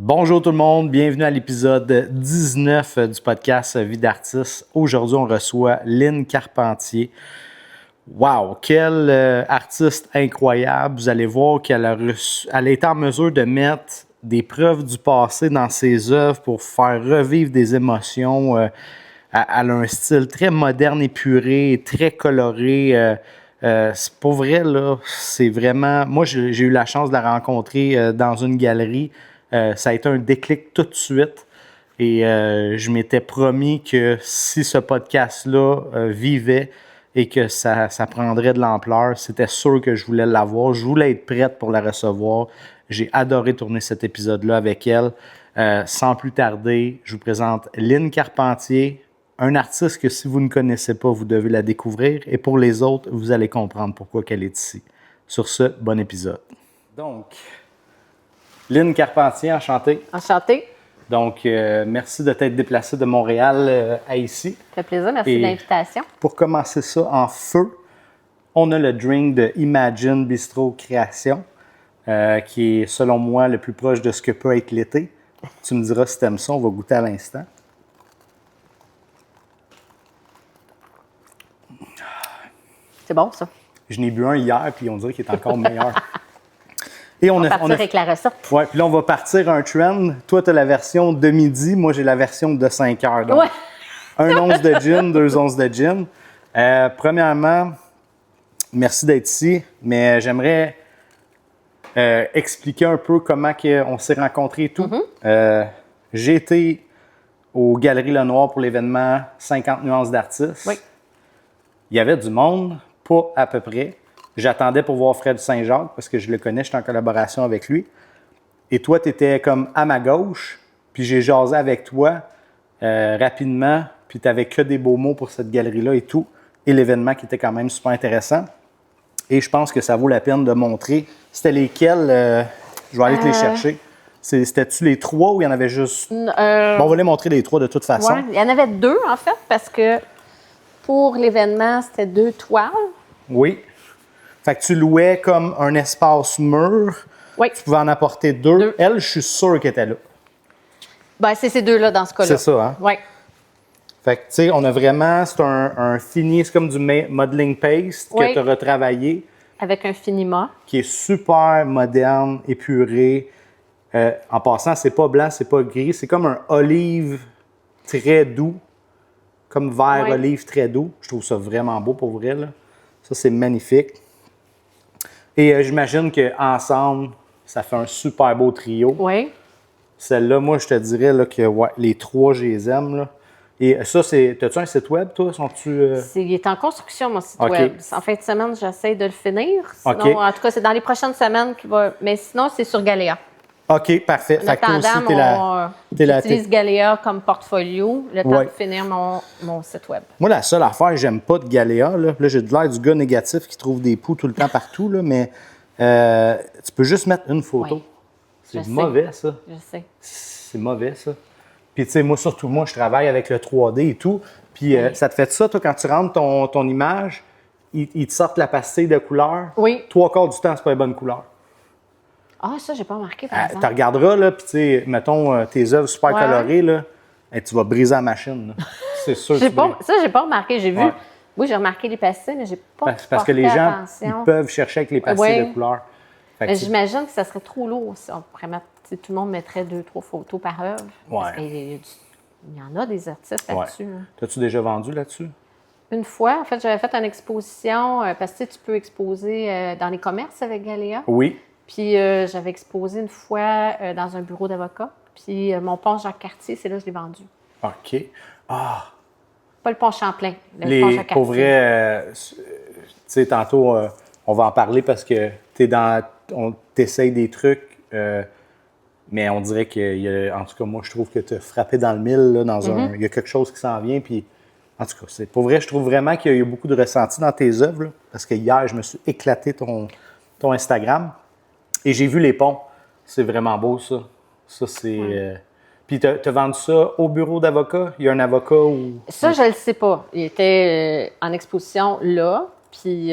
Bonjour tout le monde, bienvenue à l'épisode 19 du podcast Vie d'artiste. Aujourd'hui, on reçoit Lynn Carpentier. Wow, quelle artiste incroyable! Vous allez voir qu'elle elle a été en mesure de mettre des preuves du passé dans ses œuvres pour faire revivre des émotions. Elle a un style très moderne, épuré, très coloré. C'est pas vrai, là. C'est vraiment. Moi, j'ai eu la chance de la rencontrer dans une galerie. Ça a été un déclic tout de suite. Et je m'étais promis que si ce podcast-là vivait et que ça prendrait de l'ampleur, c'était sûr que je voulais l'avoir. Je voulais être prête pour la recevoir. J'ai adoré tourner cet épisode-là avec elle. Sans plus tarder, je vous présente Lynn Carpentier, un artiste que si vous ne connaissez pas, vous devez la découvrir. Et pour les autres, vous allez comprendre pourquoi elle est ici. Sur ce, bon épisode. Donc, Lynn Carpentier, enchantée. Enchantée. Donc, merci de t'être déplacée de Montréal à ici. Ça fait plaisir, merci de l'invitation. Pour commencer ça en feu, on a le drink de Imagine Bistro Création, qui est, selon moi, le plus proche de ce que peut être l'été. Tu me diras si t'aimes ça, on va goûter à l'instant. C'est bon, ça. Je n'ai bu un hier, puis on dirait qu'il est encore meilleur. Et on va partir avec la recette. Oui, puis là, on va partir un trend. Toi, tu as la version de midi, moi, j'ai la version de 5 heures. Donc, ouais. 1 once de gin, 2 onces de gin. Premièrement, merci d'être ici, mais j'aimerais expliquer un peu comment on s'est rencontrés et tout. J'ai été aux Galeries Lenoir pour l'événement 50 nuances d'artistes. Oui. Il y avait du monde, pas à peu près. J'attendais pour voir Fred Saint-Jacques parce que je le connais, j'étais en collaboration avec lui. Et toi, tu étais comme à ma gauche, puis j'ai jasé avec toi rapidement, puis tu n'avais que des beaux mots pour cette galerie-là et tout, et l'événement qui était quand même super intéressant. Et je pense que ça vaut la peine de montrer. C'était lesquels? Je vais aller te les chercher. C'était-tu les 3 ou il y en avait juste... Bon, on va les montrer les 3 de toute façon. Ouais, il y en avait 2 en fait, parce que pour l'événement, c'était 2 toiles. Oui. Fait que tu louais comme un espace mur. Oui. Tu pouvais en apporter 2. Elle, je suis sûr qu'elle était là. Ben, c'est ces 2-là dans ce cas-là. C'est ça, hein? Oui. Fait que, tu sais, on a vraiment... C'est un fini, c'est comme du modeling paste que tu as retravaillé. Avec un finima. Qui est super moderne, épuré. En passant, c'est pas blanc, c'est pas gris. C'est comme un olive très doux. Comme vert olive très doux. Je trouve ça vraiment beau pour vrai, là. Ça, c'est magnifique. Et j'imagine qu'ensemble, ça fait un super beau trio. Oui. Celle-là, moi, je te dirais là, que les 3, je les aime. Là. Et ça, t'as-tu un site web, toi? Il est en construction, mon site web. En fin de semaine, j'essaie de le finir. Sinon, en tout cas, c'est dans les prochaines semaines qu'il va... Mais sinon, c'est sur Galéa. OK, parfait. En attendant, j'utilise Galéa comme portfolio, le temps de finir mon site web. Moi, la seule affaire, j'aime pas de Galéa. Là, j'ai de l'air du gars négatif qui trouve des poux tout le temps partout, là, mais tu peux juste mettre une photo. Oui. C'est mauvais, ça. Je sais. C'est mauvais, ça. Puis, tu sais, moi, je travaille avec le 3D et tout. Puis, ça te fait ça, toi, quand tu rentres ton image, ils te sortent la pastille de couleur. Oui. 3/4 du temps, c'est pas une bonne couleur. Ah, ça, j'ai pas remarqué, par exemple. Tu regarderas, là, puis, tu sais, mettons, tes œuvres super colorées, là, et tu vas briser la machine, là. C'est sûr que ça, j'ai pas remarqué. J'ai vu... Oui, j'ai remarqué les pastilles, mais j'ai pas parce que les gens, ils peuvent chercher avec les pastilles de couleur. J'imagine que ça serait trop lourd si on pourrait mettre... Tout le monde mettrait 2-3 photos par œuvre. Parce qu'il y en a des artistes là-dessus. Hein. T'as-tu déjà vendu là-dessus? Une fois, en fait, j'avais fait une exposition, parce que tu peux exposer dans les commerces avec Galéa. Oui. Puis j'avais exposé une fois dans un bureau d'avocat. Puis mon pont Jacques-Cartier, c'est là que je l'ai vendu. OK. Ah! Pas le pont Champlain, le pont Jacques-Cartier. Pour vrai, tu sais, tantôt, on va en parler parce que on t'essaye des trucs, mais on dirait en tout cas, moi, je trouve que tu as frappé dans le mille, là, il y a quelque chose qui s'en vient, puis en tout cas, pour vrai, je trouve vraiment qu'il y a beaucoup de ressenti dans tes œuvres, là, parce que hier, je me suis éclaté ton Instagram. Et j'ai vu les ponts. C'est vraiment beau, ça. Ça, c'est... Puis, tu as vendu ça au bureau d'avocat? Il y a un avocat ou... Ça, je ne le sais pas. Il était en exposition là. Puis,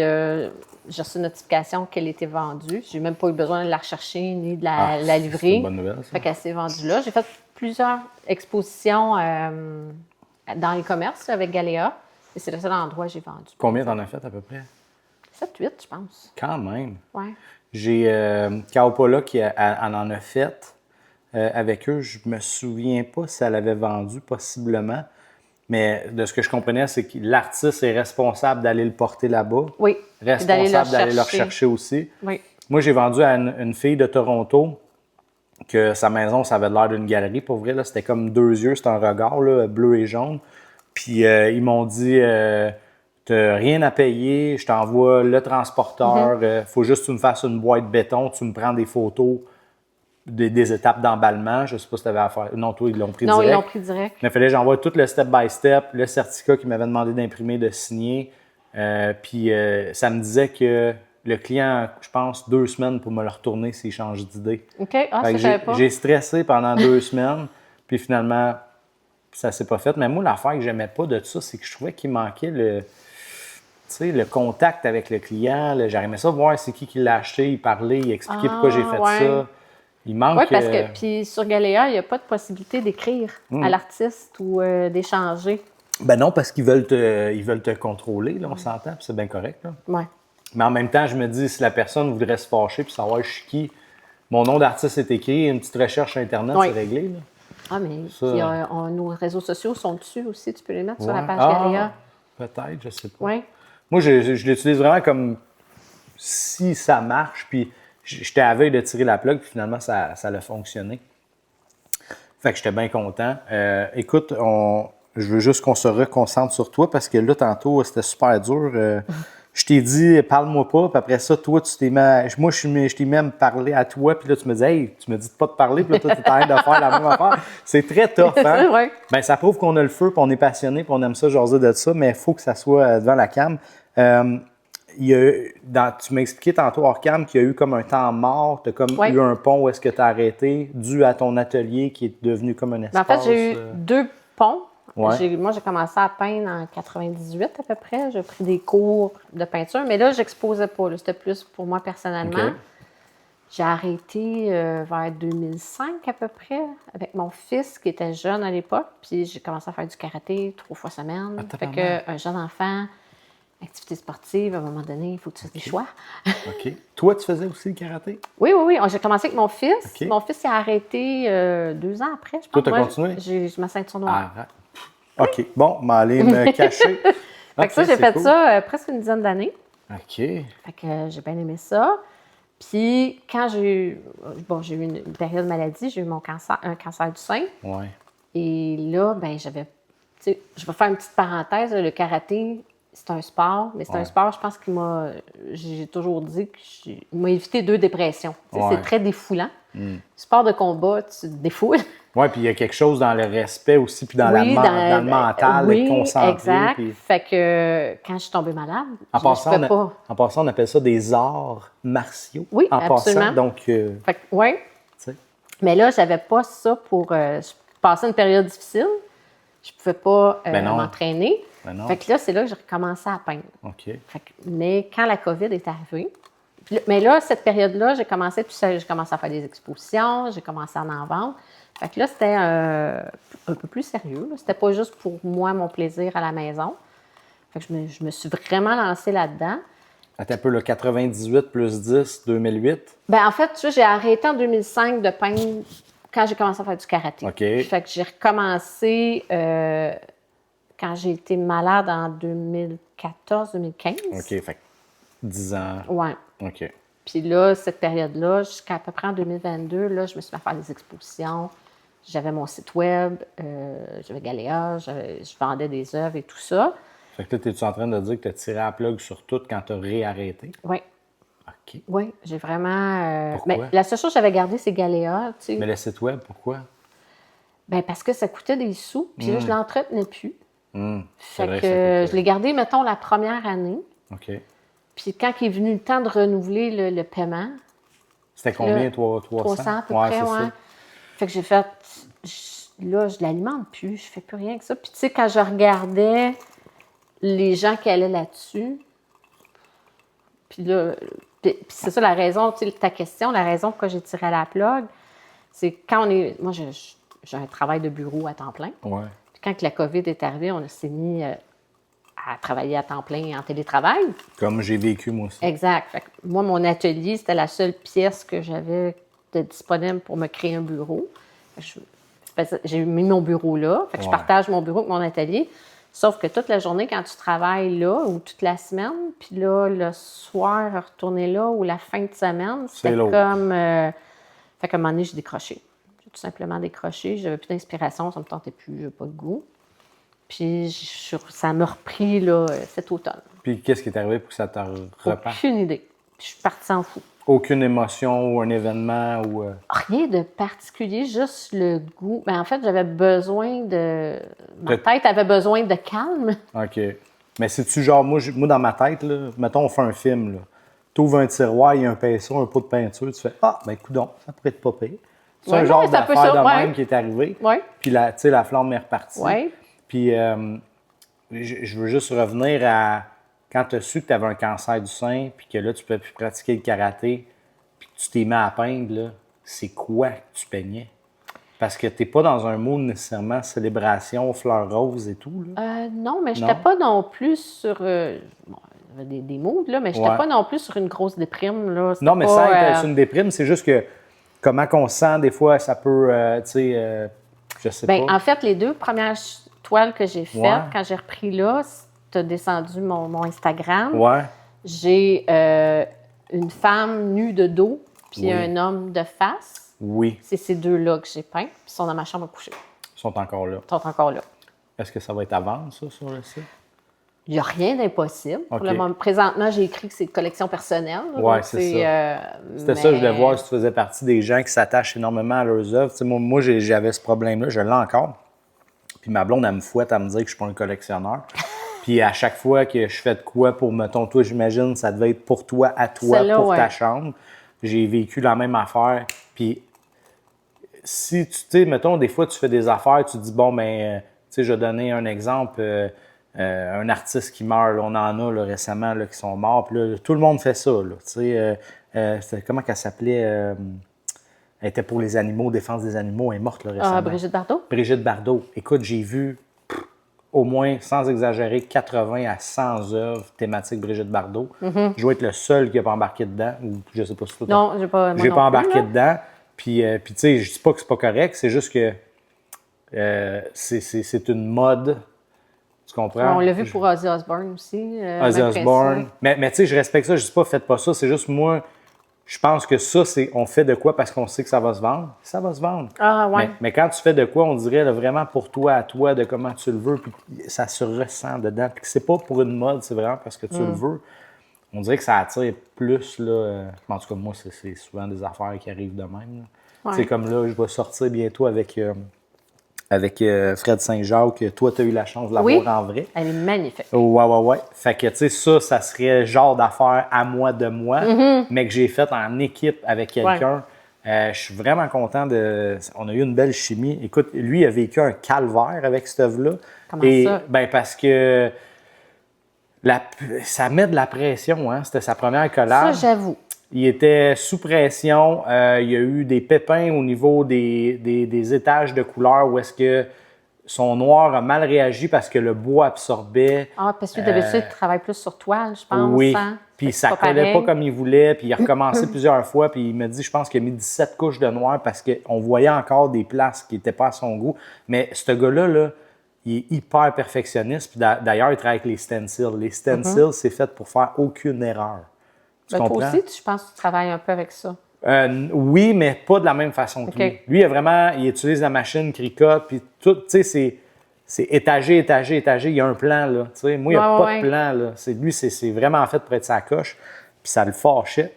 j'ai reçu une notification qu'elle était vendue. J'ai même pas eu besoin de la rechercher ni de la livrer. C'est une bonne nouvelle, ça. Fait qu'elle s'est vendue là. J'ai fait plusieurs expositions dans l'e-commerce avec Galéa. Et c'est le seul endroit où j'ai vendu. Combien t'en as fait à peu près? 7-8, je pense. Quand même. Ouais. J'ai Kaopola qui en a fait avec eux. Je me souviens pas si elle avait vendu, possiblement. Mais de ce que je comprenais, c'est que l'artiste est responsable d'aller le porter là-bas. Oui. Responsable d'aller le rechercher aussi. Oui. Moi, j'ai vendu à une fille de Toronto que sa maison, ça avait l'air d'une galerie. Pour vrai, là, c'était comme 2 yeux, c'était un regard là, bleu et jaune. Puis ils m'ont dit t'as rien à payer, je t'envoie le transporteur, faut juste que tu me fasses une boîte de béton, tu me prends des photos des étapes d'emballement. Je sais pas si tu avais à faire. Non, toi, ils l'ont pris direct. Non, ils l'ont pris direct. Mais il fallait que j'envoie tout le step-by-step, le certificat qu'ils m'avaient demandé d'imprimer, de signer. Puis ça me disait que le client, je pense, 2 semaines pour me le retourner s'il change d'idée. OK. Ah, ça, je savais pas. J'ai stressé pendant 2 semaines, puis finalement, ça s'est pas fait. Mais moi, l'affaire que j'aimais pas de ça, c'est que je trouvais qu'il manquait le contact avec le client. J'aimais ça voir c'est qui l'a acheté, il parlait, il expliquait pourquoi j'ai fait ça. Il manque... Oui, parce que puis sur Galéa, il n'y a pas de possibilité d'écrire à l'artiste ou d'échanger. Ben non, parce qu'ils veulent te contrôler, là, on s'entend, puis c'est bien correct. Là. Ouais. Mais en même temps, je me dis, si la personne voudrait se fâcher puis savoir je suis qui, mon nom d'artiste est écrit, une petite recherche sur Internet, c'est réglé. Là. Ah, mais ça... puis, nos réseaux sociaux sont dessus aussi. Tu peux les mettre sur la page Galéa. Peut-être, je sais pas. Oui. Moi, je l'utilise vraiment comme si ça marche, puis j'étais à veille de tirer la plug, puis finalement, ça a fonctionné. Fait que j'étais bien content. Écoute, je veux juste qu'on se reconcentre sur toi, parce que là, tantôt, c'était super dur. Je t'ai dit, parle-moi pas, puis après ça, toi, tu t'es mis moi, je t'ai mis à me parler à toi, puis là, tu me dis, hey, tu me dis de pas te parler, puis là, toi, tu es en train de faire la même affaire. C'est très tough, hein? C'est vrai. Ben, ça prouve qu'on a le feu, puis on est passionné, puis on aime ça, jaser de ça, mais il faut que ça soit devant la cam. Tu m'as expliqué tantôt hors cam qu'il y a eu comme un temps mort, tu as comme eu un pont où est-ce que tu as arrêté, dû à ton atelier qui est devenu comme un espace. En fait, j'ai eu 2 ponts. Ouais. Moi, j'ai commencé à peindre en 98 à peu près. J'ai pris des cours de peinture, mais là, j'exposais pas. C'était plus pour moi personnellement. Okay. J'ai arrêté vers 2005 à peu près avec mon fils qui était jeune à l'époque. Puis j'ai commencé à faire du karaté 3 fois semaine. Fait qu'un jeune enfant, activité sportive, à un moment donné, il faut que tu fasses des choix. OK. Toi, tu faisais aussi le karaté? Oui. J'ai commencé avec mon fils. Okay. Mon fils s'est arrêté 2 ans après, je pense. Toi, tu as continué? J'ai ma ceinture noire. OK. Bon, m'aller me cacher. Fait que ça, j'ai fait ça presque une dizaine d'années. OK. Fait que j'ai bien aimé ça. Puis, quand j'ai eu une période de maladie, j'ai eu un cancer du sein. Ouais. Et là, ben j'avais, tu sais, je vais faire une petite parenthèse, le karaté, c'est un sport, mais c'est un sport, je pense j'ai toujours dit qu'il m'a évité 2 dépressions. C'est très défoulant. Sport de combat, tu te défoules. Oui, puis il y a quelque chose dans le respect aussi, puis dans le mental, d'être concentré. Exact. Puis... Fait que quand je suis tombée malade, en passant, on appelle ça des arts martiaux. Oui, en absolument. Passant, donc... Fait que, oui. Mais là, j'avais pas ça pour... je passais une période difficile. Je pouvais pas m'entraîner. Fait que là, c'est là que j'ai recommencé à peindre. OK. Mais quand la COVID est arrivée, mais là, cette période-là, j'ai commencé à faire des expositions, j'ai commencé à en vendre. Fait que là, c'était un peu plus sérieux. C'était pas juste pour moi, mon plaisir à la maison. Fait que je me suis vraiment lancée là-dedans. Attends un peu, le 98 plus 10, 2008? Bien, en fait, tu vois, j'ai arrêté en 2005 de peindre quand j'ai commencé à faire du karaté. OK. Fait que j'ai recommencé quand j'ai été malade en 2014-2015. OK, fait que 10 ans. Ouais. OK. Puis là, cette période-là, jusqu'à peu près en 2022, là, je me suis mis à faire des expositions. J'avais mon site web, j'avais Galéa, je vendais des œuvres et tout ça. Fait que là, es-tu en train de dire que tu as tiré la plug sur tout quand tu as réarrêté? Oui. OK. Oui, j'ai vraiment... Pourquoi? Mais la seule chose que j'avais gardée, c'est Galéa. Tu sais. Mais le site web, pourquoi? Bien, parce que ça coûtait des sous, puis là, je ne l'entretenais plus. Fait que je l'ai gardé, mettons, la première année. OK. Puis quand il est venu le temps de renouveler le paiement... C'était combien, 300? 300 à peu près, ouais. Fait que j'ai fait... Là, je ne l'alimente plus, je ne fais plus rien que ça. Puis tu sais, quand je regardais les gens qui allaient là-dessus, Puis là, puis c'est ça la raison, tu sais, ta question, la raison pourquoi j'ai tiré à la plug, c'est quand on est... Moi, j'ai un travail de bureau à temps plein. Ouais. Puis quand la COVID est arrivée, on s'est mis à travailler à temps plein en télétravail. Comme j'ai vécu, moi aussi. Exact. Fait que moi, mon atelier, c'était la seule pièce que j'avais de disponible pour me créer un bureau. J'ai mis mon bureau là. Fait que je partage mon bureau avec mon atelier. Sauf que toute la journée, quand tu travailles là, ou toute la semaine, puis là, le soir, retourner là, ou la fin de semaine, c'était comme... Fait qu'à un moment donné, j'ai décroché. J'ai tout simplement décroché. J'avais plus d'inspiration, ça me tentait plus, j'avais pas de goût. Puis ça m'a repris là, cet automne. Puis qu'est-ce qui est arrivé pour que ça te reparte? Aucune idée. Puis je suis partie en fou. Aucune émotion ou un événement ou... Rien de particulier, juste le goût. Ben, en fait, j'avais besoin de... Ma tête avait besoin de calme. OK. Mais c'est-tu genre, moi, dans ma tête, là, mettons, on fait un film, là. Tu ouvres un tiroir, il y a un pinceau, un pot de peinture, tu fais « Ah, ben coudonc, ça pourrait être pas pire. » C'est un genre d'affaire de même qui est arrivé. Ouais. Puis la flamme est repartie. Ouais. Puis je veux juste revenir à quand tu as su que tu avais un cancer du sein, puis que là, tu ne peux plus pratiquer le karaté, puis que tu t'es mis à peindre, là, c'est quoi que tu peignais? Parce que tu n'es pas dans un mood nécessairement célébration, fleurs roses et tout. Là. Non, mais je n'étais pas non plus sur... bon, il y avait des moods, là, mais je n'étais pas non plus sur une grosse déprime. Là. Non, mais ça être sur une déprime, c'est juste que comment qu'on se sent, des fois, ça peut, tu sais, je sais pas. En fait, les 2 premières toiles que j'ai faites, quand j'ai repris là, tu as descendu mon Instagram. Ouais. J'ai une femme nue de dos, puis un homme de face. Oui. C'est ces 2-là que j'ai peints, puis ils sont dans ma chambre à coucher. Ils sont encore là. Ils sont encore là. Est-ce que ça va être à vendre, ça, sur le site? Il n'y a rien d'impossible. Pour le moment, présentement, j'ai écrit que c'est collection personnelle. Oui, c'est ça. C'était ça, je voulais voir si tu faisais partie des gens qui s'attachent énormément à leurs œuvres. Tu sais, moi j'avais ce problème-là, je l'ai encore. Puis ma blonde, elle me fouette à me dire que je suis pas un collectionneur. Puis à chaque fois que je fais de quoi pour, mettons, toi, j'imagine, ça devait être pour toi, à toi, pour ta chambre. J'ai vécu la même affaire. Puis si tu sais, mettons, des fois, tu fais des affaires, tu te dis, bon, ben, tu sais, je vais donner un exemple. Un artiste qui meurt, là, on en a là, récemment là, qui sont morts. Puis là, tout le monde fait ça. Là, comment qu'elle s'appelait? Elle était pour les animaux, défense des animaux. Elle est morte là, récemment. Brigitte Bardot? Brigitte Bardot. Écoute, j'ai vu au moins, sans exagérer, 80 à 100 œuvres thématiques Brigitte Bardot. Je dois être le seul qui n'a pas embarqué dedans. Ou je sais pas si tout. Non, j'ai pas. J'ai pas embarqué dedans. Puis tu sais, je dis pas que c'est pas correct. C'est juste que c'est une mode. Tu comprends? On l'a vu pour Ozzy Osbourne aussi. Ozzy Osbourne. Mais tu sais, je respecte ça. Je dis pas, faites pas ça. C'est juste moi, je pense que ça, c'est on fait de quoi parce qu'on sait que ça va se vendre. Ça va se vendre. Ah, ouais. Mais quand tu fais de quoi, on dirait là, vraiment pour toi, à toi, de comment tu le veux, puis ça se ressent dedans. Puis que c'est pas pour une mode, c'est vraiment parce que tu le veux. On dirait que ça attire plus, là. En tout cas, moi, c'est souvent des affaires qui arrivent de même. Ouais. Tu sais, comme là, je vais sortir bientôt avec Fred Saint-Jacques. Toi, tu as eu la chance de la voir en vrai. Elle est magnifique. Ouais. Fait que, tu sais, ça serait genre d'affaire à moi de moi, mais que j'ai fait en équipe avec quelqu'un. Je suis vraiment content de... On a eu une belle chimie. Écoute, lui, il a vécu un calvaire avec cette œuvre-là. Comment ça? Ben parce que ça met de la pression, hein. C'était sa première collage. Ça, j'avoue. Il était sous pression. Il y a eu des pépins au niveau des étages de couleur où est-ce que son noir a mal réagi parce que le bois absorbait. Ah, parce que d'habitude, il travaille plus sur toile, je pense. Oui. Hein? Puis ça ne collait pas comme il voulait. Puis il a recommencé plusieurs fois. Puis il m'a dit, je pense qu'il a mis 17 couches de noir parce qu'on voyait encore des places qui n'étaient pas à son goût. Mais ce gars-là, là, il est hyper perfectionniste. Puis d'ailleurs, il travaille avec les stencils. Les stencils, c'est fait pour faire aucune erreur. Tu comprends? Toi aussi, je pense que tu travailles un peu avec ça. Oui, mais pas de la même façon que lui. Lui, il utilise la machine Cricut, puis tout, tu sais, c'est étagé. Il y a un plan, là. Tu sais, moi, il n'y a pas de plan, là. Lui, c'est vraiment fait pour être sa coche, puis ça le fâchait.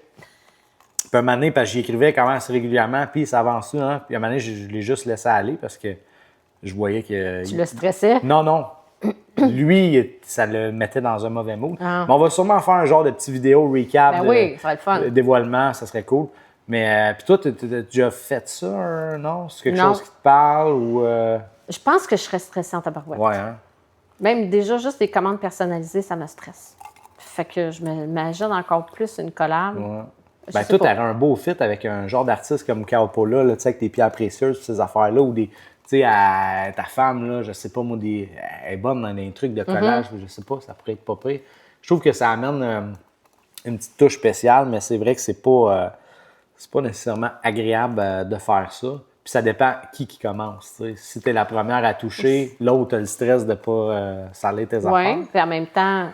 Puis un moment donné, parce que j'y écrivais quand même assez régulièrement, puis ça avance, hein. Puis un moment donné, je l'ai juste laissé aller parce que je voyais que... Tu le stressais? Non. Lui, ça le mettait dans un mauvais mood. Mais on va sûrement faire un genre de petite vidéo recap. Ben oui, ça va être fun. Dévoilement, ça serait cool. Mais puis toi, tu as déjà fait ça, non? C'est quelque chose qui te parle ou... Je pense que je serais stressée en tabarouette. Ouais, hein? Même déjà, juste des commandes personnalisées, ça me stresse. Fait que je m'imagine encore plus une collab. Ouais. Je Ben, sais toi, pas. t'aurais un beau fit avec un genre d'artiste comme Kaopola, là, tu sais, avec tes pierres précieuses, ces affaires-là, ou des. Tu sais, ta femme, là, je sais pas, moi, elle est bonne dans des trucs de collage, je sais pas, ça pourrait être pas pire. Je trouve que ça amène une petite touche spéciale, mais c'est vrai que c'est pas nécessairement agréable de faire ça. Puis ça dépend qui commence. Tu sais. Si tu es la première à toucher, l'autre a le stress de pas saler tes affaires. Oui, puis en même temps,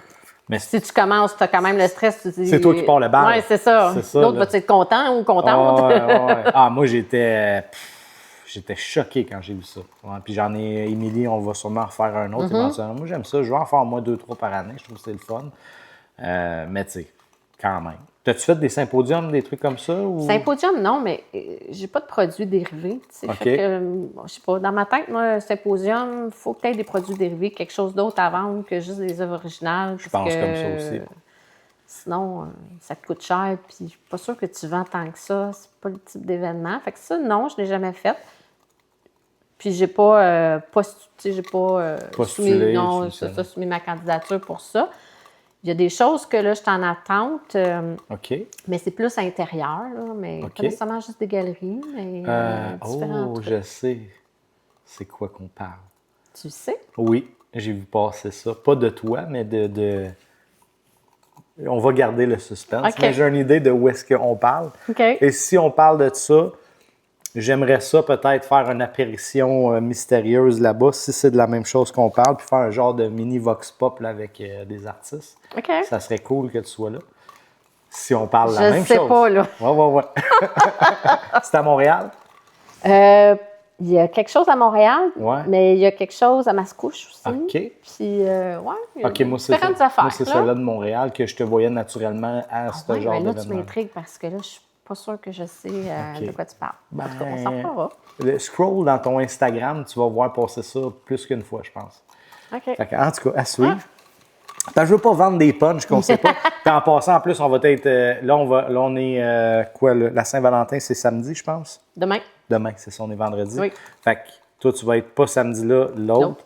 Mais si tu commences, tu as quand même le stress. Tu dis, c'est toi qui pars le bal. Oui, c'est ça. C'est ça, L'autre là. va-tu être content ou contente? Ouais. Ah, moi, j'étais choqué quand j'ai vu ça. Ouais, puis Émilie, on va sûrement en refaire un autre éventuellement. Moi, j'aime ça. Je vais en faire au moins 2-3 par année. Je trouve que c'est le fun. Mais tu sais, quand même. T'as-tu fait des symposiums, des trucs comme ça? Ou... Symposium, non, mais j'ai pas de produits dérivés. Tu sais. OK. Fait que, je sais pas, dans ma tête, moi, symposium, il faut peut-être des produits dérivés, quelque chose d'autre à vendre que juste des œuvres originales. Je pense comme ça aussi. Sinon, ça te coûte cher, puis je suis pas sûre que tu vends tant que ça. C'est pas le type d'événement. Fait que ça, non, je l'ai jamais fait. Puis j'ai pas Postulé, soumis ma candidature pour ça. Il y a des choses que là, je suis en attente, OK. mais c'est plus intérieur, là, mais OK. pas nécessairement juste des galeries, mais différents trucs. Je sais. C'est quoi qu'on parle? Tu sais? Oui, j'ai vu passer ça. Pas de toi, mais de... On va garder le suspense, OK. mais j'ai une idée de où est-ce qu'on parle. OK. Et si on parle de ça, j'aimerais ça peut-être faire une apparition mystérieuse là-bas, si c'est de la même chose qu'on parle, puis faire un genre de mini vox pop là, avec des artistes. OK. Ça serait cool que tu sois là. Si on parle de la même chose. Je sais pas, là. Ouais. C'est à Montréal? Il y a quelque chose à Montréal, Ouais. mais il y a quelque chose à Mascouche aussi. OK. Puis, il y a OK, moi, c'est différentes affaires. Moi, c'est là. celle-là de Montréal que je te voyais naturellement à ce Ouais, genre mais là, tu d'événement. m'intrigues parce que là, je suis pas sûre que je sais OK. de quoi tu parles. En tout cas, on Ben, s'en reparlera. Scroll dans ton Instagram, tu vas voir passer ça plus qu'une fois, je pense. OK. Fait que, en tout cas, à suivre. Parce que je veux pas vendre des punchs qu'on sait pas. Puis en passant, en plus, on va être. Là, on est. Quoi, la Saint-Valentin, c'est samedi, je pense? Demain. Demain, c'est ça, on est vendredi. Oui. Fait que toi, tu vas être pas samedi là, l'autre.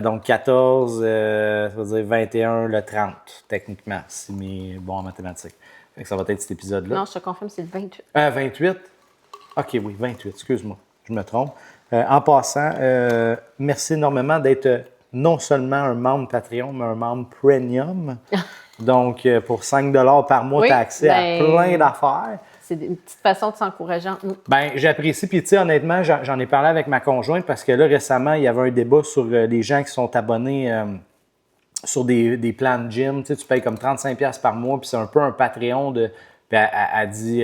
Donc 14, ça veut dire 21, le 30, techniquement, si mes bons en mathématiques. Fait que ça va être cet épisode-là. Non, je te confirme, c'est le 28. 28? OK, oui, 28, excuse-moi, je me trompe. En passant, merci énormément d'être non seulement un membre Patreon, mais un membre Premium. Donc, pour 5 $ par mois, Oui, tu as accès à plein d'affaires. C'est une petite façon de s'encourager entre nous. Ben, j'apprécie. Puis, tu sais, honnêtement, j'en ai parlé avec ma conjointe parce que là, récemment, il y avait un débat sur les gens qui sont abonnés sur des plans de gym. Tu sais, tu payes comme 35$ par mois, puis c'est un peu un Patreon de. Puis elle dit.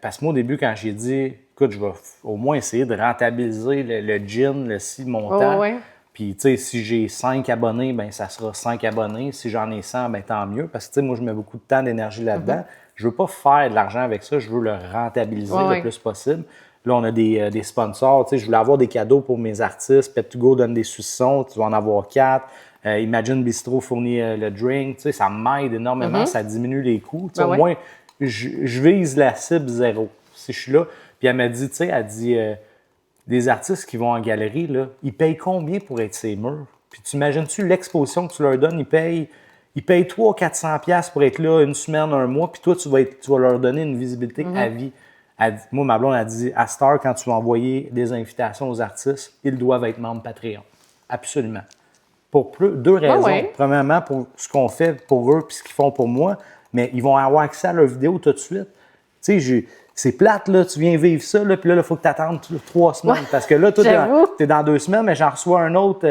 Parce que moi, au début, quand j'ai dit, écoute, je vais au moins essayer de rentabiliser le gym, le si montant. Oh, ouais. Puis, tu sais, si j'ai 5 abonnés, ben ça sera 5 abonnés. Si j'en ai 100, ben tant mieux. Parce que, tu sais, moi, je mets beaucoup de temps, d'énergie là-dedans. Je veux pas faire de l'argent avec ça. Je veux le rentabiliser le plus possible. Là, on a des sponsors. Tu sais, je voulais avoir des cadeaux pour mes artistes. Pet2Go donne des saucissons. Tu vas en avoir 4. Imagine Bistro fournit le drink. Tu sais, ça m'aide énormément. Ça diminue les coûts. Tu sais, au moins, je vise la cible 0 si je suis là. Puis elle m'a dit, tu sais, elle dit... des artistes qui vont en galerie, là, ils payent combien pour être ces murs? Puis tu imagines-tu l'exposition que tu leur donnes? Ils payent 300-400$ pour être là une semaine, un mois, puis toi, tu vas leur donner une visibilité à vie. Moi, ma blonde a dit, à cette heure, quand tu vas envoyer des invitations aux artistes, ils doivent être membres Patreon. Absolument. Pour deux raisons. Premièrement, pour ce qu'on fait pour eux puis ce qu'ils font pour moi, mais ils vont avoir accès à leurs vidéos tout de suite. Tu sais, c'est plate, là, tu viens vivre ça, là, puis là, il faut que tu attendes 3 semaines. Parce que là, toi, tu es dans 2 semaines, mais j'en reçois un autre.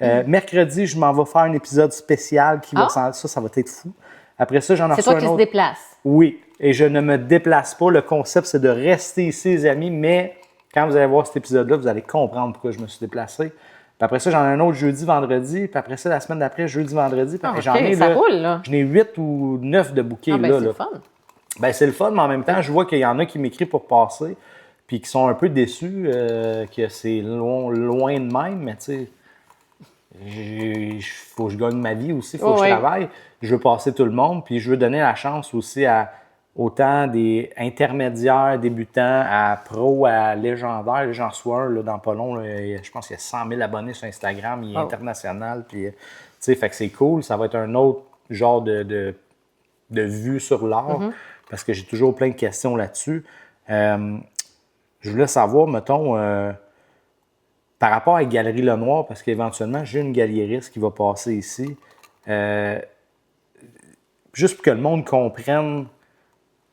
Mercredi, je m'en vais faire un épisode spécial qui va ça va être fou. Après ça, j'en reçois un autre. C'est toi qui se déplace. Oui, et je ne me déplace pas. Le concept, c'est de rester ici, les amis, mais quand vous allez voir cet épisode-là, vous allez comprendre pourquoi je me suis déplacé. Puis après ça, j'en ai un autre jeudi, vendredi. Puis après ça, la semaine d'après, jeudi, vendredi. Puis j'en ai, ça roule, là. J'en ai 8 ou 9 de bouquets, là. C'est le fun. Ben, c'est le fun, mais en même temps, je vois qu'il y en a qui m'écrivent pour passer, puis qui sont un peu déçus que c'est loin de même, mais tu sais, il faut que je gagne ma vie aussi, il faut que je travaille. Je veux passer tout le monde, puis je veux donner la chance aussi à autant des intermédiaires, débutants, à pros, à légendaires. J'en reçois un là, dans pas long, là, je pense qu'il y a 100 000 abonnés sur Instagram, il est international, puis tu sais, fait que c'est cool, ça va être un autre genre de de vue sur l'art, parce que j'ai toujours plein de questions là-dessus. Je voulais savoir, mettons, par rapport à Galerie Lenoir, parce qu'éventuellement, j'ai une galériste qui va passer ici. Juste pour que le monde comprenne,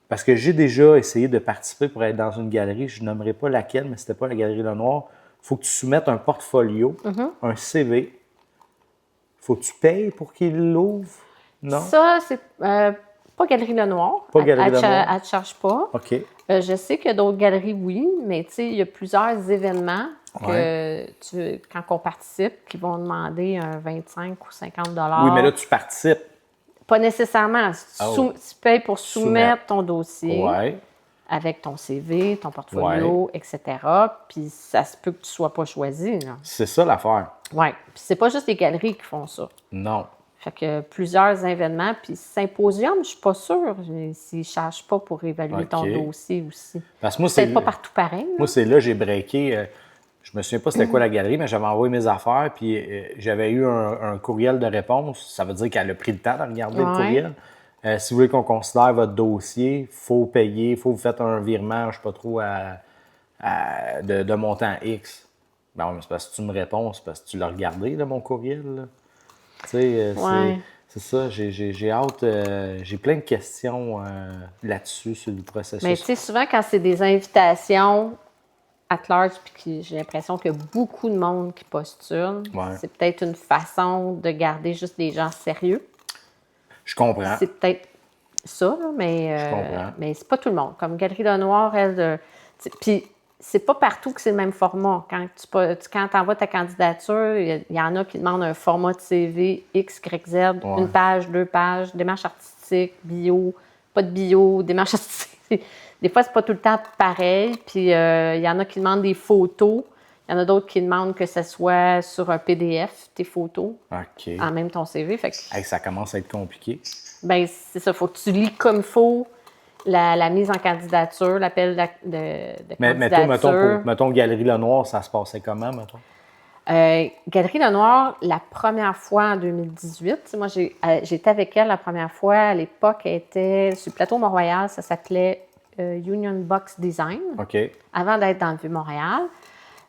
parce que j'ai déjà essayé de participer pour être dans une galerie, je ne nommerai pas laquelle, mais c'était pas la Galerie Lenoir. Il faut que tu soumettes un portfolio, un CV. Faut que tu payes pour qu'il l'ouvre? Non? Ça, c'est pas Galerie Lenoir. Pas Galerie Lenoir. Elle ne te charge pas. OK. Je sais qu'il y a d'autres galeries, oui, mais tu sais, il y a plusieurs événements quand on participe qui vont demander un 25 ou 50 $. Oui, mais là, tu participes. Pas nécessairement. Tu payes pour soumettre ton dossier Ouais. avec ton CV, ton portfolio, etc. Puis ça se peut que tu ne sois pas choisi. C'est ça l'affaire. Oui. Puis c'est pas juste les galeries qui font ça. Non. Fait que plusieurs événements. Puis Symposium, je ne suis pas sûre s'ils ne chargent pas pour évaluer ton dossier aussi. Parce que moi, c'est pas partout pareil. Moi, c'est là j'ai breaké. Je me souviens pas c'était quoi la galerie, mais j'avais envoyé mes affaires, puis j'avais eu un courriel de réponse. Ça veut dire qu'elle a pris le temps de regarder le courriel. Si vous voulez qu'on considère votre dossier, il faut payer, il faut que vous faites un virement, je ne sais pas trop, de montant X. Ben oui, mais c'est parce que tu me réponds, c'est parce que tu l'as regardé, là, mon courriel. Tu sais, c'est ça, j'ai hâte, j'ai plein de questions là-dessus, sur le processus. Mais tu sais, souvent, quand c'est des invitations at large, puis j'ai l'impression qu'il y a beaucoup de monde qui postule, c'est peut-être une façon de garder juste des gens sérieux. Je comprends. C'est peut-être ça, là, mais c'est pas tout le monde. Comme Galerie Lenoir, elle... Puis c'est pas partout que c'est le même format. Quand tu envoies ta candidature, il y en a qui demandent un format de CV X, Y, Z, une page, 2 pages, démarche artistique, bio, pas de bio, démarche artistique. Des fois, c'est pas tout le temps pareil. Puis il y en a qui demandent des photos. Il y en a d'autres qui demandent que ce soit sur un PDF, tes photos, en même ton CV. Fait que, ça commence à être compliqué. Bien, c'est ça. Il faut que tu lis comme il faut la mise en candidature, l'appel de candidature. Mais toi, mettons Galerie Lenoir, ça se passait comment, mettons? Galerie Lenoir, la première fois en 2018, moi, j'étais avec elle la première fois. À l'époque, elle était sur le plateau Mont-Royal. Ça s'appelait Union Box Design. OK. Avant d'être dans le Vieux-Montréal.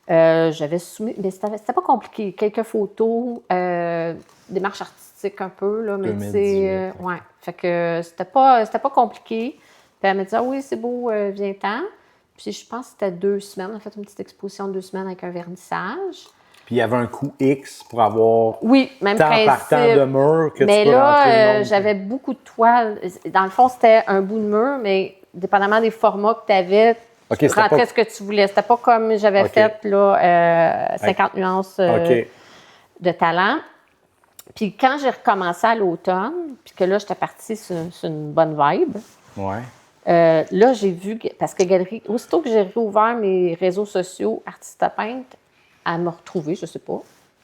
J'avais soumis, mais c'était pas compliqué. Quelques photos, démarche artistique un peu, là, mais tu sais, ouais. Fait que c'était pas compliqué. Puis elle m'a dit, ah oui, c'est beau, viens-t'en. Puis je pense que c'était 2 semaines. On a fait une petite exposition de 2 semaines avec un vernissage. Puis il y avait un coût X pour avoir même tant principe. par temps de mur que mais tu peux rentrer le là, monde. j'avais beaucoup de toiles. Dans le fond, c'était un bout de mur, mais dépendamment des formats que tu avais, tu rentrais ce que tu voulais. C'était pas comme j'avais fait là, 50 nuances de talent. Puis quand j'ai recommencé à l'automne, puis que là, j'étais partie sur une bonne vibe, là, j'ai vu, parce que Galerie, aussitôt que j'ai réouvert mes réseaux sociaux, Artiste à peindre, elle m'a retrouvée, je sais pas.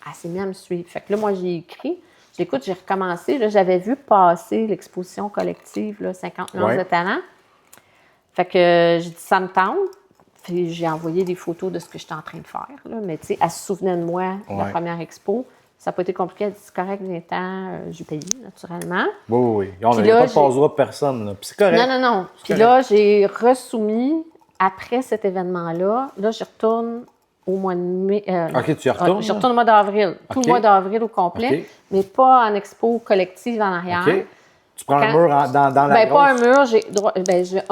Elle s'est mise à me suivre. Fait que là, moi, j'ai écrit. J'écoute, j'ai recommencé. Là, j'avais vu passer l'exposition collective, là, 50 nuances de talent. Fait que j'ai dit, ça me tente. Puis j'ai envoyé des photos de ce que j'étais en train de faire. Là. Mais tu sais, elle se souvenait de moi, la première expo. Ça n'a pas été compliqué. Elle dit, c'est correct, viens-t'en. J'ai payé, naturellement. Oui. On n'a pas de passe-droit de personne. Là. Puis c'est correct. Non. Puis là, j'ai resoumis, après cet événement-là, là, je retourne au mois de mai. OK, tu y retournes? Je retourne au mois d'avril. Tout le mois d'avril au complet, mais pas en expo collective en arrière. OK. Tu prends un mur dans la grosse... pas un mur. J'ai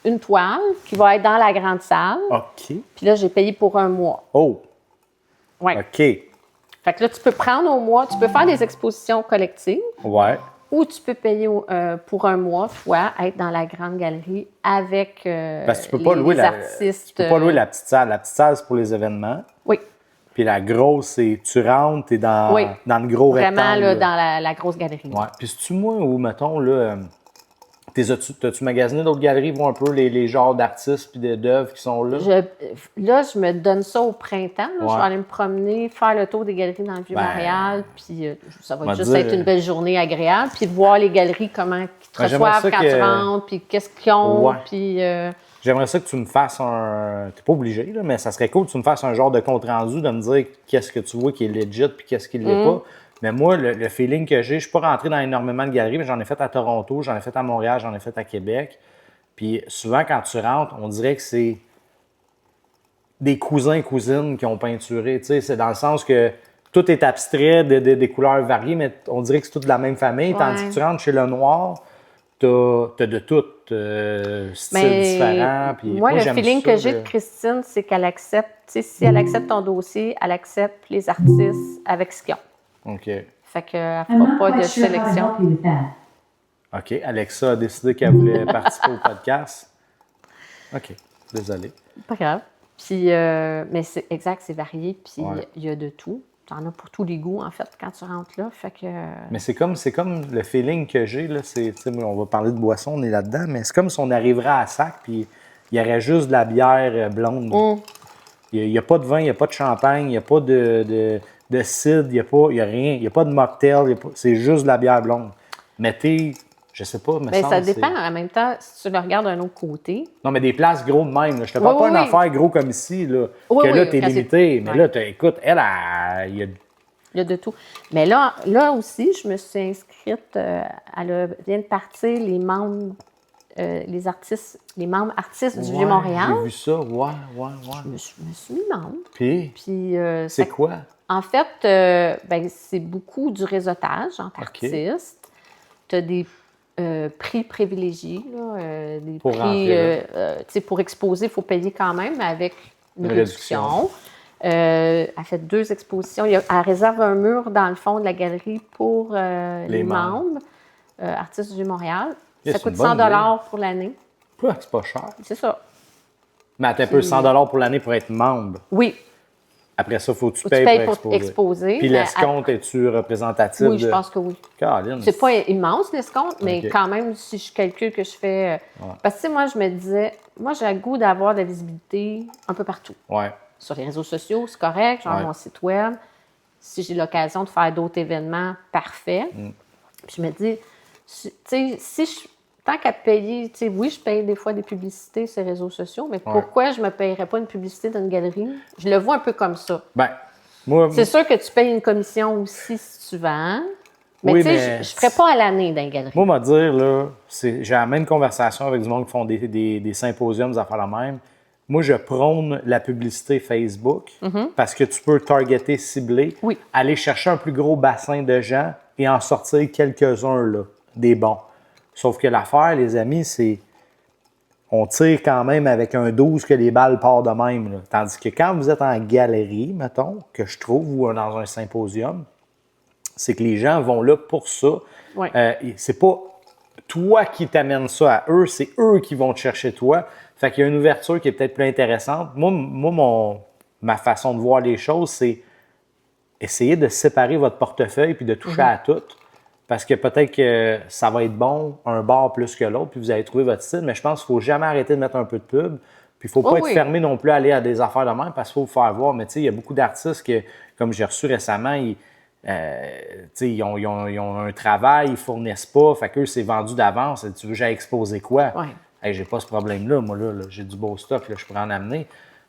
une toile qui va être dans la grande salle. OK. Puis là, j'ai payé pour un mois. Oh! Oui. OK. Fait que là, tu peux prendre au mois, tu peux faire des expositions collectives. Ouais. Ou tu peux payer pour un mois, toi, être dans la grande galerie avec parce que tu peux pas louer artistes. Tu peux pas louer la petite salle. La petite salle, c'est pour les événements. Oui. Puis la grosse, c'est tu rentres, t'es dans le gros rectangle. Vraiment, là, dans la grosse galerie. Oui. Puis c'est-tu moi ou, mettons, là, t'as-tu magasiné d'autres galeries, voir un peu les genres d'artistes puis d'œuvres qui sont là? Je me donne ça au printemps. Là. Je vais aller me promener, faire le tour des galeries dans le Vieux-Montréal. Puis ça va juste être une belle journée agréable. Puis de voir les galeries, comment ils te reçoivent quand tu rentres, puis qu'est-ce qu'ils ont. Puis... J'aimerais ça que tu me fasses un... T'es pas obligé, là, mais ça serait cool que tu me fasses un genre de compte-rendu, de me dire qu'est-ce que tu vois qui est legit puis qu'est-ce qui ne l'est pas. Mais moi, le feeling que j'ai, je ne suis pas rentré dans énormément de galeries, mais j'en ai fait à Toronto, j'en ai fait à Montréal, j'en ai fait à Québec. Puis souvent, quand tu rentres, on dirait que c'est des cousins et cousines qui ont peinturé. Tu sais, c'est dans le sens que tout est abstrait, des couleurs variées, mais on dirait que c'est tout de la même famille. Tandis que tu rentres chez Lenoir, t'as de tout, styles différents. Puis moi, le feeling ça, que j'ai de Christine, c'est qu'elle accepte, tu sais, si elle accepte ton dossier, elle accepte les artistes avec ce qu'ils ont. OK. Fait qu'elle ne fera pas de sélection. OK. Alexa a décidé qu'elle voulait participer au podcast. OK. Désolé. Pas grave. Puis, mais c'est exact, c'est varié, puis il y a de tout. Tu en as pour tous les goûts, en fait, quand tu rentres là. Fait que... Mais c'est comme le feeling que j'ai, là. On va parler de boisson, on est là-dedans, mais c'est comme si on arriverait à Sac, puis il y aurait juste de la bière blonde. Il n'y a pas de vin, il n'y a pas de champagne, il n'y a pas de cidre, il n'y a rien, il n'y a pas de mocktail, c'est juste de la bière blonde. Mais je sais pas, mais ça dépend. En même temps, si tu le regardes d'un autre côté. Non, mais des places gros de même. Là. Je te parle pas d'une affaire gros comme ici, là, que là, tu es limité. Mais là, écoute, il y a... Il y a de tout. Mais là aussi, je me suis inscrite. Elle vient de partir les membres, les membres artistes du Vieux-Montréal. J'ai vu ça, ouais. Je me suis mis membre. Puis c'est quoi? En fait, c'est beaucoup du réseautage entre artistes. Tu as des prix privilégiés, là, des pour prix pour exposer, il faut payer quand même avec une réduction. Elle fait 2 expositions. Elle réserve un mur dans le fond de la galerie pour les membres artistes du Vieux-Montréal. Ça coûte 100 $ pour l'année. C'est pas cher. C'est ça. Mais attends un peu, 100 $ pour l'année pour être membre. Oui. Après ça, il faut que tu payes pour exposer. Puis l'escompte, es-tu représentatif? Oui, je pense que oui. Caroline, c'est pas immense l'escompte, mais quand même, si je calcule que je fais... Parce que moi, je me disais, moi, j'ai le goût d'avoir de la visibilité un peu partout. Ouais. Sur les réseaux sociaux, c'est correct, genre mon site web. Si j'ai l'occasion de faire d'autres événements, parfait. Puis je me dis, tu sais, tant qu'à payer, tu sais, oui, je paye des fois des publicités sur les réseaux sociaux, mais pourquoi je ne me payerais pas une publicité dans une galerie? Je le vois un peu comme ça. C'est sûr que tu payes une commission aussi si tu vends, mais tu sais, je ne ferais pas à l'année dans une galerie. Moi, on va dire, là, j'ai la même conversation avec du monde qui font des symposiums, des affaires la même. Moi, je prône la publicité Facebook parce que tu peux targeter, cibler, aller chercher un plus gros bassin de gens et en sortir quelques-uns, là, des bons. Sauf que l'affaire, les amis, c'est on tire quand même avec un 12 que les balles partent de même. Là. Tandis que quand vous êtes en galerie, mettons, que je trouve, ou dans un symposium, c'est que les gens vont là pour ça. Oui. C'est pas toi qui t'amènes ça à eux, c'est eux qui vont te chercher toi. Fait qu'il y a une ouverture qui est peut-être plus intéressante. Moi, ma façon de voir les choses, c'est essayer de séparer votre portefeuille puis de toucher à tout. Parce que peut-être que ça va être bon, un bar plus que l'autre, puis vous allez trouver votre style, mais je pense qu'il ne faut jamais arrêter de mettre un peu de pub. Puis il ne faut pas être fermé non plus à aller à des affaires de même parce qu'il faut vous faire voir. Mais tu sais, il y a beaucoup d'artistes que, comme j'ai reçu récemment, ils ont un travail, ils ne fournissent pas, fait qu'eux, c'est vendu d'avance. Tu veux que j'aille exposer quoi? Hey, j'ai pas ce problème-là. Moi, là, j'ai du beau stock, là, je pourrais en amener.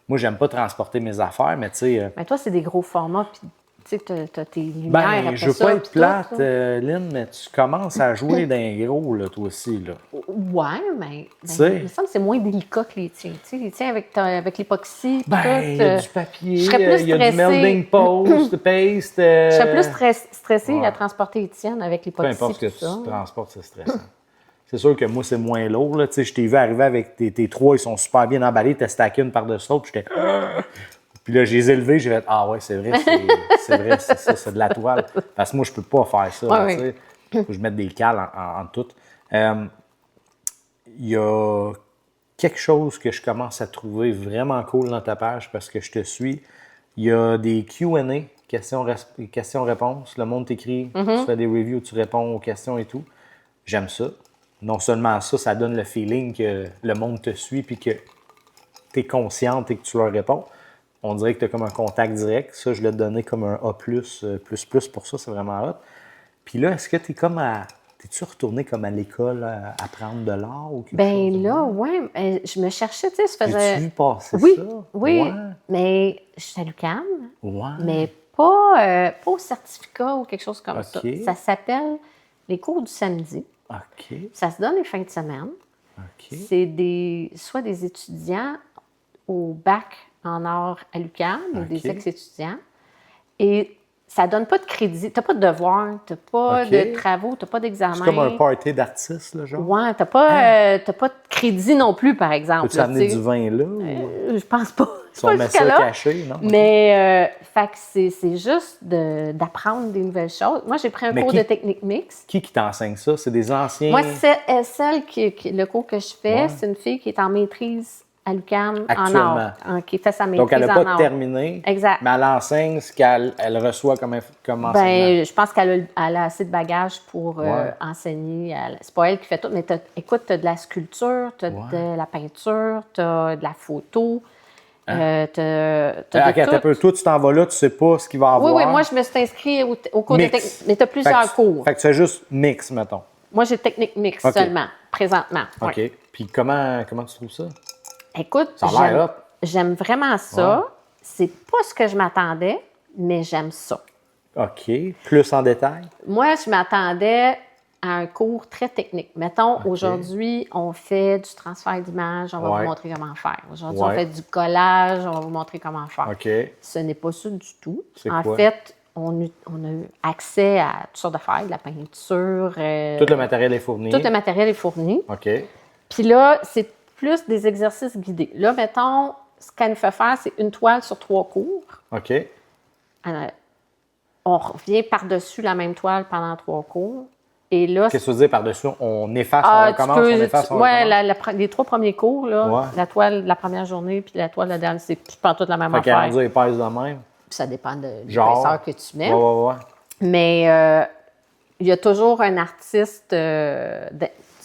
Moi, j'aime pas transporter mes affaires, mais tu sais... Mais toi, c'est des gros formats, puis tu sais, t'as tes lumières je veux pas être plate, Lynn, mais tu commences à jouer d'un gros, là, toi aussi, là. Ouais, mais il me semble que c'est moins délicat que les tiens. Tu sais, les tiens avec l'époxy, il y a du papier, il y a du melding paste. Je serais plus stressée à transporter les tiennes avec l'époxy. Peu importe ce que tu transportes, c'est stressant. C'est sûr que moi, c'est moins lourd. Là. Je t'ai vu arriver avec tes 3, ils sont super bien emballés, t'as stacké une par-dessus l'autre, puis j'étais... Puis là, j'ai élevé, j'ai fait « Ah ouais, c'est vrai, c'est ça, c'est de la toile. » Parce que moi, je peux pas faire ça. Il faut que je mette des cales en tout. Il y a quelque chose que je commence à trouver vraiment cool dans ta page parce que je te suis. Il y a des Q&A, questions-réponses. Le monde t'écrit, tu fais des reviews, tu réponds aux questions et tout. J'aime ça. Non seulement ça, ça donne le feeling que le monde te suit puis que tu es consciente et que tu leur réponds. On dirait que tu as comme un contact direct. Ça, je l'ai donné comme un A+, plus pour ça, c'est vraiment hot. Puis là, est-ce que tu es comme T'es-tu retourné comme à l'école à apprendre de l'art ou quelque Ben chose? là, ouais, je me cherchais, tu sais, ça faisait... J'ai-tu vu passer Oui, ça? oui, Ouais. mais j'étais à l'UQAM, Ouais. mais pas au certificat ou quelque chose comme ça. OK. Ça s'appelle les cours du samedi. OK. Ça se donne les fins de semaine. OK. C'est soit des étudiants au bac en art à l'UQAM ou OK. des ex-étudiants. Et ça donne pas de crédit. Tu n'as pas de devoirs, tu n'as pas OK. de travaux, tu n'as pas C'est d'examen. comme un party d'artistes, là, genre? Ouais, tu n'as pas de crédit non plus, par exemple. Peux-tu là, amener tu sais. du vin là? Ou... Je pense pas. Si on met ça jusqu'à-là. caché, non? Mais fait que c'est juste d'apprendre des nouvelles choses. Moi, j'ai pris un Mais cours qui- de technique mixte. Qui t'enseigne ça? C'est des anciens... Moi, celle le cours que je fais, Ouais. c'est une fille qui est en maîtrise à l'UQAM en Actuellement. art, qui fait sa maîtrise Donc, elle n'a en pas art. terminé, Exact. mais elle enseigne ce qu'elle reçoit comme enseignement. Ben, je pense qu'elle a assez de bagages pour Ouais. enseigner. C'est pas elle qui fait tout, mais écoute, tu as de la sculpture, tu as Ouais. de la peinture, tu as de la photo, tu as OK, de attends un tout. peu. Toi, tu t'en vas là, tu sais pas ce qu'il va y avoir. Oui, oui, moi, je me suis inscrite au cours de Mix. technique, mais tu as plusieurs cours. Fait que tu fais juste mix, mettons. Moi, j'ai technique mixte OK. seulement, présentement. OK. Ouais. Puis comment tu trouves ça? Écoute, Ça a l'air hot. j'aime vraiment ça. Ouais. C'est pas ce que je m'attendais, mais j'aime ça. OK. Plus en détail? Moi, je m'attendais à un cours très technique. Mettons, aujourd'hui, on fait du transfert d'image, on va Ouais. vous montrer comment faire. Aujourd'hui, Ouais. on fait du collage, on va vous montrer comment faire. OK. Ce n'est pas ça du tout. C'est En quoi? fait, on a eu accès à toutes sortes d'affaires, de la peinture. Tout le matériel est fourni? Tout le matériel est fourni. OK. Puis là, c'est plus des exercices guidés. Là, mettons, ce qu'elle nous fait faire, c'est une toile sur 3 cours. OK. On revient par-dessus la même toile pendant 3 cours. Et là, Qu'est-ce que tu veux dire par-dessus? On efface, on recommence, on efface, on ouais, recommence? les 3 premiers cours, là, Ouais. la toile de la première journée puis la toile de la dernière, c'est pas toute la même Fait qu'elle est affaire. rendue épaisse de même? Puis ça dépend de Genre? l'épaisseur que tu mets. Ouais. Mais il y a toujours un artiste tu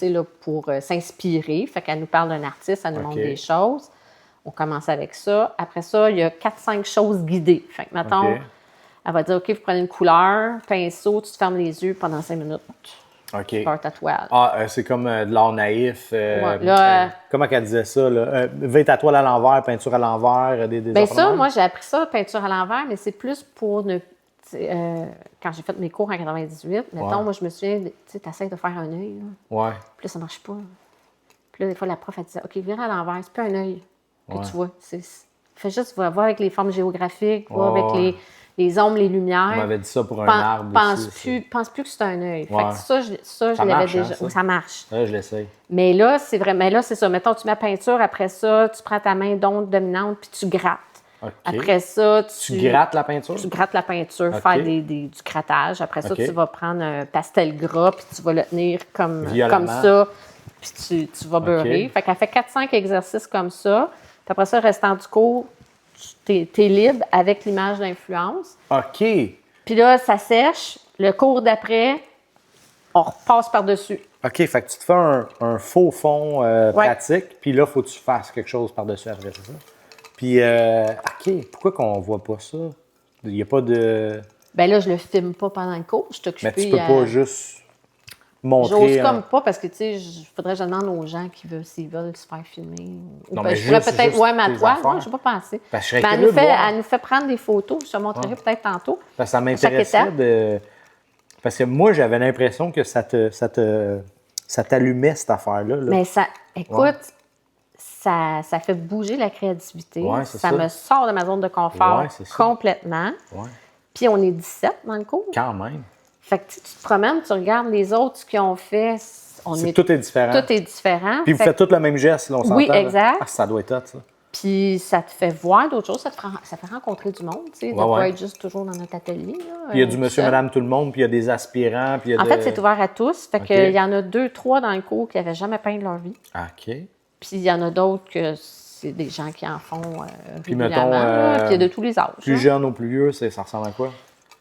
sais, là, pour s'inspirer. Fait qu'elle nous parle d'un artiste, elle nous montre des choses. On commence avec ça. Après ça, il y a 4-5 choses guidées. Fait que, mettons, OK. elle va dire, OK, vous prenez une couleur, pinceau, tu te fermes les yeux pendant 5 minutes. OK. Tu pars ta toile. Ah, c'est comme de l'art naïf. Ouais, là, comment qu'elle disait ça? Là? Vêt ta toile à l'envers, peinture à l'envers, des bien affaires de ça, même? moi, j'ai appris ça, peinture à l'envers, mais c'est plus pour ne... quand j'ai fait mes cours en 98, mettons, Ouais. moi, je me souviens, tu sais, t'essayes de faire un œil, là. Ouais. Puis là, ça marche pas. Puis là, des fois, la prof, elle disait, OK, vire à l'envers, c'est pas un œil que Ouais. tu vois. Fais juste voir avec les formes géographiques, voir Ouais, avec ouais. les ombres, les lumières. On m'avait dit ça pour un Pen- arbre pense aussi. plus que c'est un œil. Fait Ouais. que ça, je l'avais marche, déjà. hein, ça? Oui, ça marche. Là, je l'essaye. Mais là, c'est vrai. Mais là, c'est ça. Mettons, tu mets la peinture, après ça, tu prends ta main d'onde dominante, puis tu grattes. OK. Après ça, Tu grattes la peinture? tu grattes la peinture, OK. faire du grattage. Après ça, OK. tu vas prendre un pastel gras, puis tu vas le tenir comme Violemment. ça, puis tu vas beurrer. OK. Fait qu'elle fait 4-5 exercices comme ça. Puis après ça, le restant du cours, tu es libre avec l'image d'influence. OK. Puis là, ça sèche. Le cours d'après, on repasse par-dessus. OK, fait que tu te fais un faux fond pratique, puis là, il faut que tu fasses quelque chose par-dessus après, c'est ça? Puis, OK, pourquoi qu'on voit pas ça? Il n'y a pas de... Ben là, je le filme pas pendant le cours. Je suis Mais occupée tu peux pas juste montrer... J'ose comme pas parce que, tu sais, faudrait que je demande aux gens s'ils veulent se faire filmer. Non, Ben, mais je pourrais juste peut-être, ouais, ma tes toile, affaires. moi, je n'ai pas pensé. Parce que je serais Mais curieux de voir. elle nous fait prendre des photos, je te montrerai peut-être tantôt. Parce que ça Chaque m'intéressait étape. de... Parce que moi, j'avais l'impression que ça t'allumait, cette affaire-là. Là. Mais ça, écoute, Ouais. ça fait bouger la créativité. Ouais, c'est ça ça. me sort de ma zone de confort Ouais, c'est ça. complètement. Ouais, Puis on est 17 dans le cours. quand même. Fait que tu te promènes, tu regardes les autres, ce qu'ils ont fait. Tout est différent. Tout est différent. Puis vous Fait faites tous le même geste, là, on s'entend. Oui, là. exact. Ah, ça doit être hot, ça. Puis ça te fait voir d'autres choses, ça fait rencontrer du monde, tu sais, de Ouais, pas ouais. être juste toujours dans notre atelier. Là, Puis il y a du tout monsieur, seul. madame, tout le monde, puis il y a des aspirants, puis il y a En fait, c'est ouvert à tous. Fait OK. qu'il y en a 2-3 dans le cours qui n'avaient jamais peint de leur vie. OK. Puis il y en a d'autres que c'est des gens qui en font Puis régulièrement. mettons, là. Puis il y a de tous les âges. Plus là. jeune ou plus vieux, ça ressemble à quoi?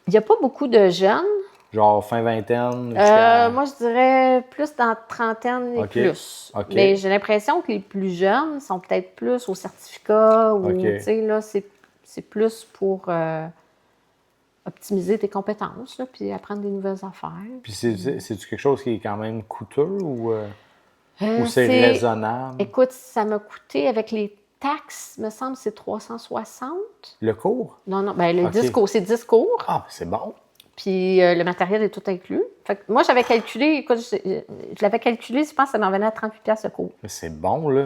Il n'y a pas beaucoup de jeunes. Genre fin vingtaine jusqu'à... Moi, je dirais plus dans trentaine et OK. plus. OK. Mais j'ai l'impression que les plus jeunes sont peut-être plus au certificat ou, OK. tu sais, là, c'est plus pour optimiser tes compétences, là, puis apprendre des nouvelles affaires. Puis c'est-tu quelque chose qui est quand même coûteux ou c'est C'est- raisonnable? Écoute, ça m'a coûté avec les taxes, me semble, c'est 360. Le cours? Non, non, ben, Ok. 10 cours, c'est 10 cours. Ah, c'est bon. Puis le matériel est tout inclus. Fait que moi, j'avais calculé, écoute, je l'avais calculé, je pense que ça m'en venait à 38 piastres le cours. Mais c'est bon, là.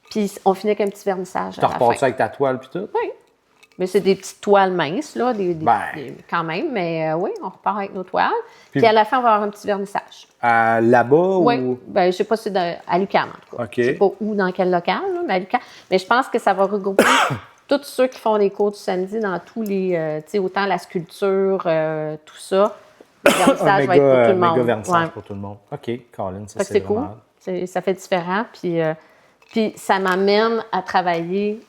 Puis on finit avec un petit vernissage T'as à la repassé fin. avec ta toile puis tout? Oui. Mais c'est des petites toiles minces, là, Ben. quand même. Mais oui, on repart avec nos toiles. Puis- Puis à la fin, on va avoir un petit vernissage. Là-bas Oui. ou... Ben, je sais pas si c'est à l'UQAM, en tout cas. OK. Je sais pas où, dans quel local, là, mais à l'UQAM. Mais je pense que ça va regrouper tous ceux qui font les cours du samedi dans tous les... tu sais, autant la sculpture, tout ça. Le Un vernissage va être pour tout le monde. méga vernissage Ouais. pour tout le monde. OK, Colin, ça Fait que c'est c'est cool. vraiment... Ça fait différent. Puis ça m'amène à travailler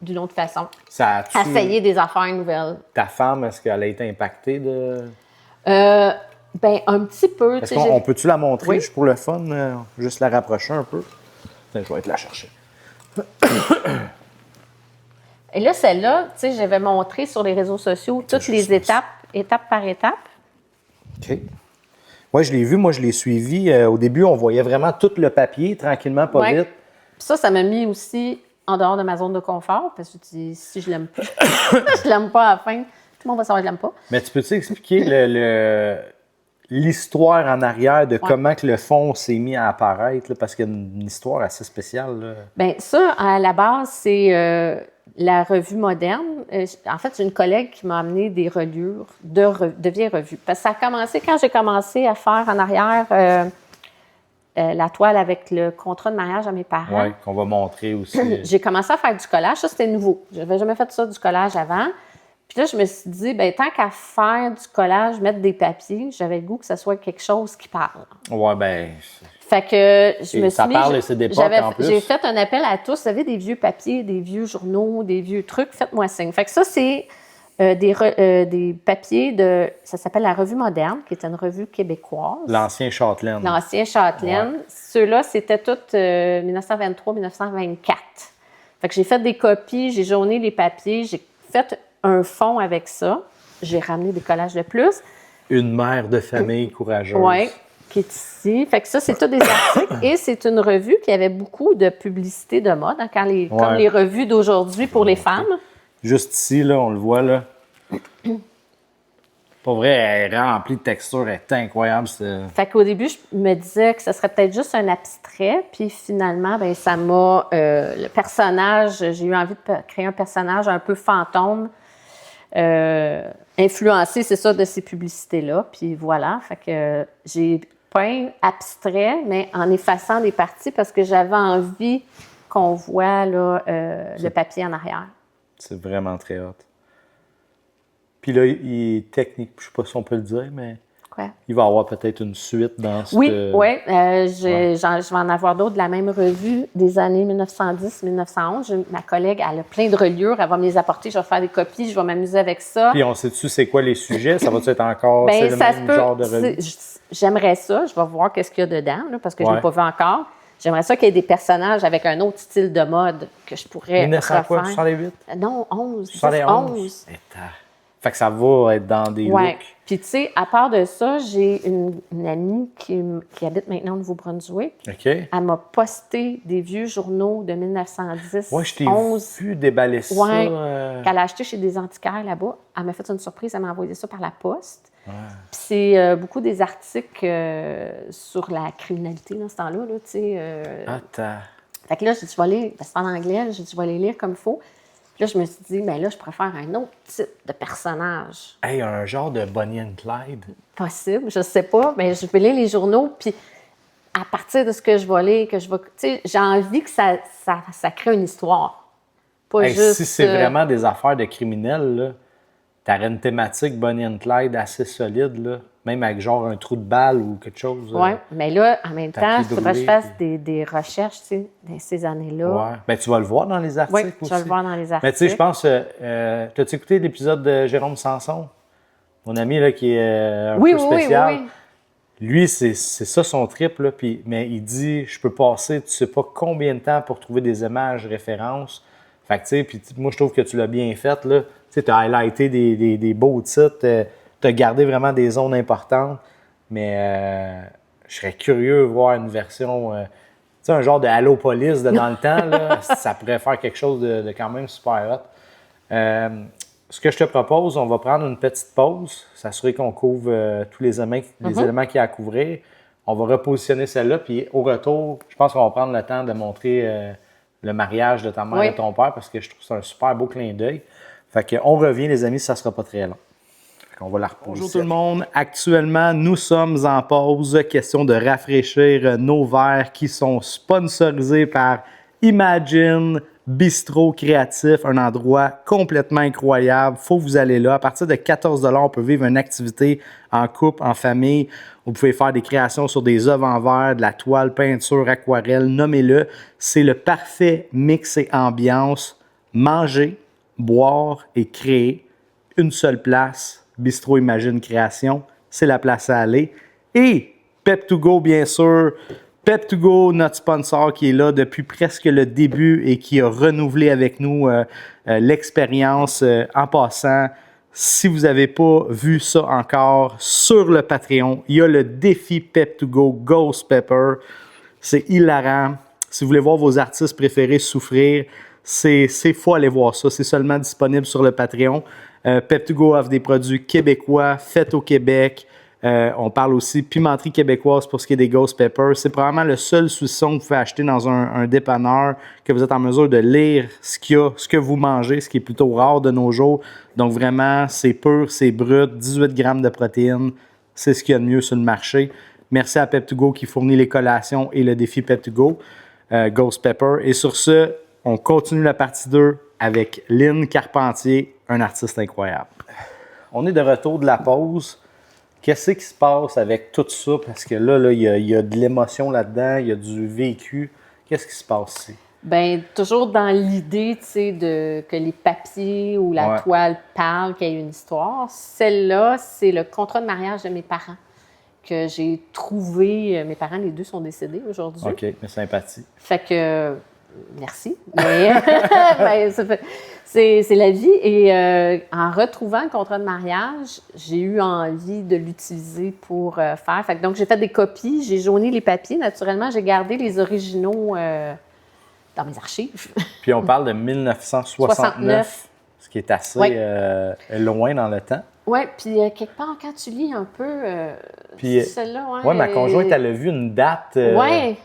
d'une autre façon. Ça a-tu... À essayer des affaires nouvelles. Ta femme, est-ce qu'elle a été impactée de... Ben, un petit peu. Est-ce tu sais, qu'on peut-tu la montrer Oui. juste pour le fun? Juste la rapprocher un peu? Attends, je vais être la chercher. Et là, celle-là, tu sais, j'avais montré sur les réseaux sociaux toutes je les sais. étape par étape. OK. Oui, je l'ai vu, moi je l'ai suivi. Au début, on voyait vraiment tout le papier, tranquillement, pas Ouais. vite. Puis ça m'a mis aussi en dehors de ma zone de confort, parce que si je l'aime pas, je l'aime pas à la fin, tout le monde va savoir que je l'aime pas. Mais tu peux-tu expliquer l'histoire en arrière de comment que le fond s'est mis à apparaître? Là, parce qu'il y a une histoire assez spéciale. Là. Bien, ça, à la base, c'est la revue moderne. En fait, j'ai une collègue qui m'a amené des reliures de vieilles revues. Parce que ça a commencé quand j'ai commencé à faire en arrière la toile avec le contrat de mariage à mes parents. Oui, qu'on va montrer aussi. J'ai commencé à faire du collage. Ça, c'était nouveau. Je n'avais jamais fait ça, du collage avant. Puis là, je me suis dit, bien, tant qu'à faire du collage, mettre des papiers, j'avais le goût que ça soit quelque chose qui parle. Oui, ben Fait que je Et me ça suis mis, parle de ces époques, en plus. j'ai fait un appel à tous. Vous avez des vieux papiers, des vieux journaux, des vieux trucs, faites-moi signe. Fait que ça, c'est des papiers de... Ça s'appelle la Revue moderne, qui est une revue québécoise. l'ancien Châtelaine. L'ancien Châtelaine. Ouais. Ceux-là, c'était tous 1923-1924. Fait que j'ai fait des copies, j'ai jaurné les papiers, j'ai fait un fond avec ça. J'ai ramené des collages de plus. Une mère de famille courageuse. Oui, qui est ici. Fait que ça, c'est tous des articles. Et c'est une revue qui avait beaucoup de publicité de mode, hein, comme les revues d'aujourd'hui pour les femmes. Juste ici, là, on le voit, là. Pour vrai, elle est remplie de textures, elle est incroyable. Fait qu'au début, je me disais que ce serait peut-être juste un abstrait. Puis finalement, ben ça m'a... le personnage, j'ai eu envie de créer un personnage un peu fantôme, influencé, c'est ça, de ces publicités-là. Puis voilà, fait que j'ai peint abstrait, mais en effaçant des parties parce que j'avais envie qu'on voit là, le papier en arrière. C'est vraiment très hot. Puis là, il est technique, je sais pas si on peut le dire, mais Quoi? il va y avoir peut-être une suite dans ce... Oui, je vais en avoir d'autres de la même revue des années 1910-1911. Ma collègue, elle a plein de reliures, elle va me les apporter, je vais faire des copies, je vais m'amuser avec ça. Puis on sait-tu c'est quoi les sujets? Ça va-tu être encore Ben, c'est le ça même se peut, genre de revue? j'aimerais ça, je vais voir qu'est-ce qu'il y a dedans, là, parce que je ne Ouais. l'ai pas vu encore. J'aimerais ça qu'il y ait des personnages avec un autre style de mode que je pourrais 1900 quoi? refaire. 68? Non, 11. 71? Fait que ça va être dans des Ouais. looks. Puis, tu sais, à part de ça, j'ai une amie qui habite maintenant au Nouveau-Brunswick. OK? Elle m'a posté des vieux journaux de 1910, Ouais, je t'ai 11, vu déballer ça. Ouais. qu'elle a acheté chez des antiquaires là-bas. Elle m'a fait une surprise, elle m'a envoyé ça par la poste. Ouais. Puis c'est beaucoup des articles sur la criminalité dans ce temps-là, là, tu sais. Attends. Fait que là, j'ai dit, je vais lire, c'est en anglais, j'ai dit, je vais les lire comme il faut. Puis là, je me suis dit, bien là, je préfère un autre type de personnage. Hey, un genre de Bonnie and Clyde. Possible, je sais pas, mais je vais lire les journaux, puis à partir de ce que je vais lire, tu sais, j'ai envie que ça crée une histoire. Pas Hey, juste... si c'est vraiment des affaires de criminels, là, t'aurais une thématique Bonnie and Clyde assez solide, là, même avec genre un trou de balle ou quelque chose. Oui, mais là, en même temps, il papier faudrait que je brûlé, fasse des recherches, tu sais, dans ces années-là. Ouais. Ben, tu vas le voir dans les articles Oui, aussi. tu vas le voir dans les articles. Mais tu sais, je pense, t'as-tu écouté l'épisode de Jérôme Sanson? Mon ami, là, qui est un peu spécial. Oui. Lui, c'est ça son trip, là, mais il dit, je peux passer, tu sais pas combien de temps pour trouver des images références. Fait que, tu sais, puis moi, je trouve que tu l'as bien fait, là. Tu sais, tu as highlighté des beaux titres, tu as gardé vraiment des zones importantes, mais je serais curieux de voir une version, tu sais, un genre de Halo Police de dans le temps, là. Ça pourrait faire quelque chose de quand même super hot. Ce que je te propose, on va prendre une petite pause, s'assurer qu'on couvre tous les éléments qu'il y a à couvrir. On va repositionner celle-là, puis au retour, je pense qu'on va prendre le temps de montrer le mariage de ta mère et de ton père, parce que je trouve que c'est un super beau clin d'œil. Fait qu'on revient, les amis, ça ne sera pas très long. Fait qu'on va la reposer. Bonjour tout le monde. Actuellement, nous sommes en pause. Question de rafraîchir nos verres qui sont sponsorisés par Imagine Bistro Créatif, un endroit complètement incroyable. Faut que vous allez là. À partir de 14 $, on peut vivre une activité en couple, en famille. Vous pouvez faire des créations sur des œuvres en verre, de la toile, peinture, aquarelle, nommez-le. C'est le parfait mix et ambiance. Manger, boire et créer. Une seule place, Bistro Imagine Création. C'est la place à aller. Et Pep2Go, bien sûr. Pep2Go, notre sponsor qui est là depuis presque le début et qui a renouvelé avec nous l'expérience. En passant, si vous n'avez pas vu ça encore, sur le Patreon, il y a le défi Pep2Go Ghost Pepper. C'est hilarant. Si vous voulez voir vos artistes préférés souffrir, c'est faut aller voir ça. C'est seulement disponible sur le Patreon. Pep2Go offre des produits québécois, faits au Québec. On parle aussi pimenterie québécoise pour ce qui est des Ghost Pepper. C'est probablement le seul saucisson que vous pouvez acheter dans un dépanneur, que vous êtes en mesure de lire ce que vous mangez, ce qui est plutôt rare de nos jours. Donc vraiment, c'est pur, c'est brut, 18 grammes de protéines. C'est ce qu'il y a de mieux sur le marché. Merci à Pep2Go qui fournit les collations et le défi Pep2Go, Ghost Pepper. Et sur ce, on continue la partie 2 avec Lynn Carpentier, un artiste incroyable. On est de retour de la pause. Qu'est-ce qui se passe avec tout ça? Parce que là, il y a de l'émotion là-dedans, il y a du vécu. Qu'est-ce qui se passe ici? Bien, toujours dans l'idée, tu sais, que les papiers ou la toile parlent, qu'il y ait une histoire. Celle-là, c'est le contrat de mariage de mes parents que j'ai trouvé. Mes parents, les deux, sont décédés aujourd'hui. OK, mais sympathie. Fait que, merci. Mais ben, c'est la vie. Et en retrouvant le contrat de mariage, j'ai eu envie de l'utiliser pour faire. Fait que, donc, j'ai fait des copies, j'ai jauni les papiers. Naturellement, j'ai gardé les originaux dans mes archives. Puis on parle de 1969, ce qui est assez loin dans le temps. Oui, puis quelque part, quand tu lis un peu celle-là... Oui, ma conjointe, elle a vu une date. Oui.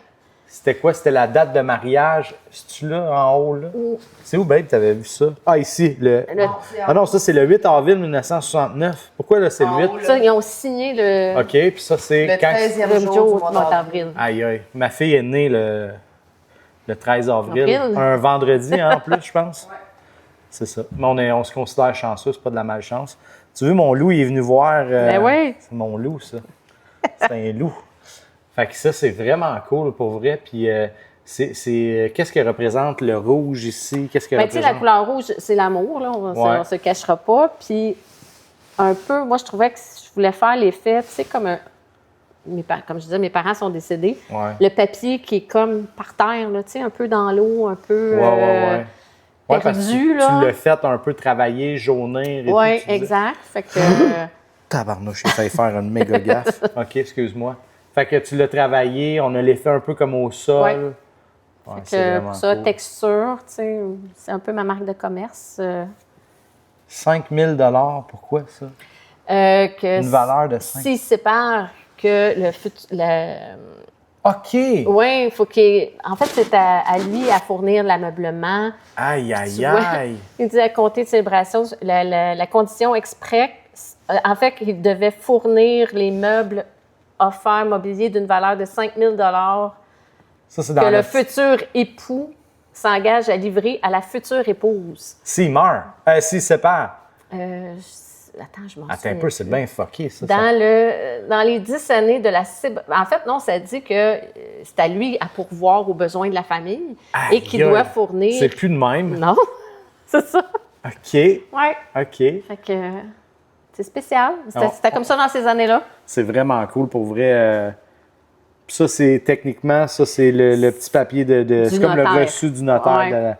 C'était quoi? C'était la date de mariage. C'est-tu là, en haut, là? C'est où, babe, tu avais vu ça? Ah, ici. Ah non, ça, c'est le 8 avril 1969. Pourquoi, là, c'est le 8? Ça, ils ont signé le... OK, puis ça, c'est... Le 13e jour du mois d'avril. Aïe, aïe. Ma fille est née le 13 avril. Un vendredi, hein, en plus, je pense. Oui. C'est ça. Mais on se considère chanceux, c'est pas de la malchance. Tu veux, mon loup, il est venu voir... Ben oui. C'est mon loup, ça. C'est un loup. Fait que ça, c'est vraiment cool, pour vrai. Puis, qu'est-ce que représente le rouge ici? Qu'est-ce que représente... Tu sais, la couleur rouge, c'est l'amour, là. On se cachera pas. Puis, un peu, moi, je trouvais que je voulais faire l'effet, tu sais, comme comme je disais, mes parents sont décédés. Ouais. Le papier qui est comme par terre, là, tu sais, un peu dans l'eau, un peu perdu, parce que là. Tu l'as fait un peu travailler, jaunir et oui, exact. Fait que... Tabarnouche, j'ai failli faire une méga gaffe. OK, excuse-moi. Fait que tu l'as travaillé, on a l'effet un peu comme au sol. Ouais, c'est pour ça, cool. Texture, tu sais, c'est un peu ma marque de commerce. 5 000 $, pourquoi ça? Une valeur de 5 000 $. S'il sépare que le futur... OK! Oui, il faut qu'il... En fait, c'est à lui à fournir l'ameublement. Aïe, aïe, aïe! Il dit à compter de célébration, la condition exprès, en fait, qu'il devait fournir les meubles offerts mobilier d'une valeur de 5 000 $. Ça, c'est dans que le futur époux s'engage à livrer à la future épouse. S'il meurt? S'il sépare? Attends, je m'en souviens. Attends un peu, c'est bien fucké, ça. Dans les 10 années de la... En fait, non, ça dit que c'est à lui à pourvoir aux besoins de la famille et qu'il doit fournir... C'est plus de même? Non, c'est ça. OK. Oui. OK. Fait que c'est spécial. C'était comme ça dans ces années-là. C'est vraiment cool, pour vrai. Ça, c'est techniquement, ça, c'est le petit papier c'est comme le reçu du notaire.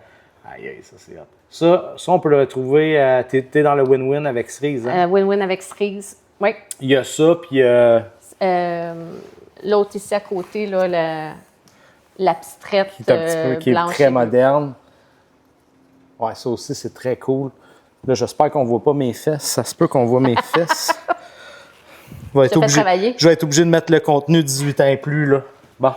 Aïe, aïe, ça, c'est hot. Ça, on peut le retrouver, t'es dans le win-win avec Cerise. Hein? Win-win avec Cerise. Oui. Il y a ça, puis... L'autre ici à côté, là, l'abstraite qui est un petit peu, qui est très moderne. Ouais, ça aussi, c'est très cool. Là, j'espère qu'on ne voit pas mes fesses. Ça se peut qu'on voit mes fesses. Je vais être obligé de mettre le contenu 18 ans et plus, là. Bon.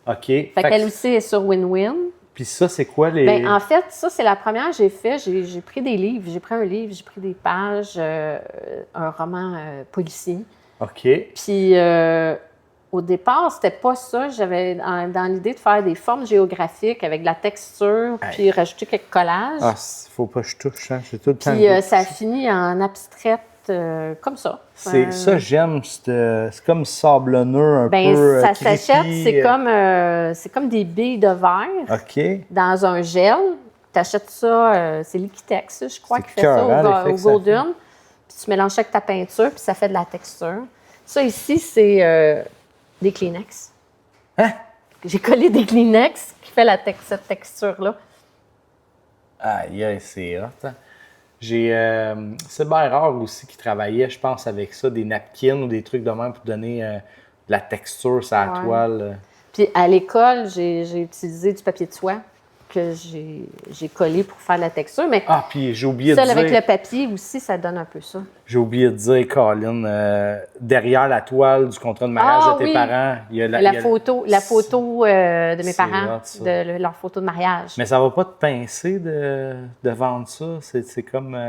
OK. Fait qu'elle aussi est sur Win-Win. Puis ça, c'est quoi les... Bien, en fait, ça, c'est la première que j'ai fait. J'ai pris des livres. J'ai pris un livre, j'ai pris des pages, un roman policier. OK. Puis, au départ, c'était pas ça. J'avais dans l'idée de faire des formes géographiques avec de la texture, puis rajouter quelques collages. Ah, faut pas que je touche, hein? J'ai tout le temps. Puis, ça finit en abstraite, comme ça. Ça, j'aime. C'est comme sablonneux, un peu ça creepy. s'achète, c'est comme des billes de verre OK. dans un gel. Tu achètes ça, c'est Liquitex, je crois, qui fait ça au Golden. Puis tu mélanges ça avec ta peinture, puis ça fait de la texture. Ça ici, c'est des Kleenex. Hein? J'ai collé des Kleenex qui fait cette texture-là. Aïe, c'est hot. Hein? C'est bien rare aussi qui travaillait, je pense, avec ça, des napkins ou des trucs de même pour donner de la texture sur la toile. Puis à l'école, j'ai utilisé du papier de soie que j'ai collé pour faire la texture. Mais puis j'ai oublié de dire... avec le papier aussi, ça donne un peu ça. J'ai oublié de dire, Colin, derrière la toile du contrat de mariage de tes parents, il y a la photo de mes parents, leur photo de mariage. Mais ça va pas te pincer de vendre ça? C'est comme...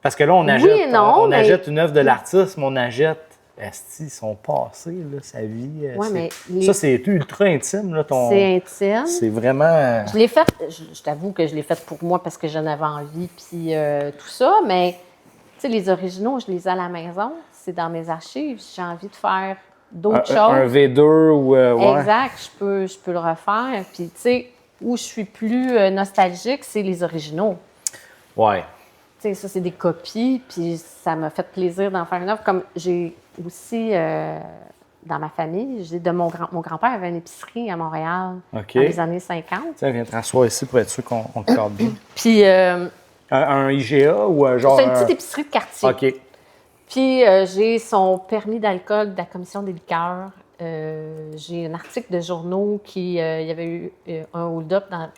Parce que là, on achète, achète une œuvre de l'artiste, mais on achète son passé, là, sa vie. Ça, c'est ultra intime. Là, c'est intime. C'est vraiment... Je l'ai fait, je t'avoue que je l'ai fait pour moi parce que j'en avais envie, puis tout ça, mais les originaux, je les ai à la maison, c'est dans mes archives. J'ai envie de faire d'autres choses. Un V2 ou... Exact, je peux le refaire. Puis, tu sais, où je suis plus nostalgique, c'est les originaux. Ouais. Tu sais, ça, c'est des copies, puis ça m'a fait plaisir d'en faire une œuvre. Comme j'ai aussi, dans ma famille, mon grand-père avait une épicerie à Montréal dans les années 50. Tiens, viens te rasseoir ici pour être sûr qu'on te garde bien. Puis... un IGA ou genre... C'est une petite épicerie de quartier. OK. Puis j'ai son permis d'alcool de la commission des liqueurs. J'ai un article de journaux il y avait eu un hold-up dans...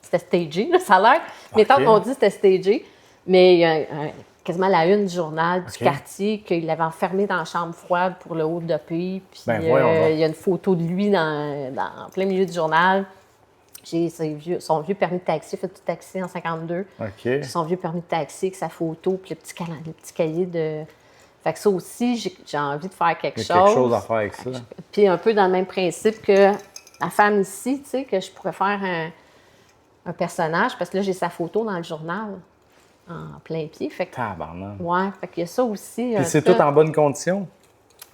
C'était stagé, là, ça a l'air. Mais tant qu'on dit c'était stagé. Mais il y a quasiment la une du journal du quartier qu'il avait enfermé dans la chambre froide pour le hold-upper. Puis il y a une photo de lui dans plein milieu du journal. J'ai son vieux permis de taxi, il a fait du taxi en 52. OK. Son vieux permis de taxi avec sa photo, puis le petit cahier de... Fait que ça aussi, j'ai envie de faire quelque chose. Quelque chose à faire avec ça. Puis un peu dans le même principe que la femme ici, tu sais, que je pourrais faire un personnage, parce que là, j'ai sa photo dans le journal, en plein pied. Fait que... Tabarnak. Ouais, fait qu'il y a ça aussi. Puis c'est tout en bonne condition?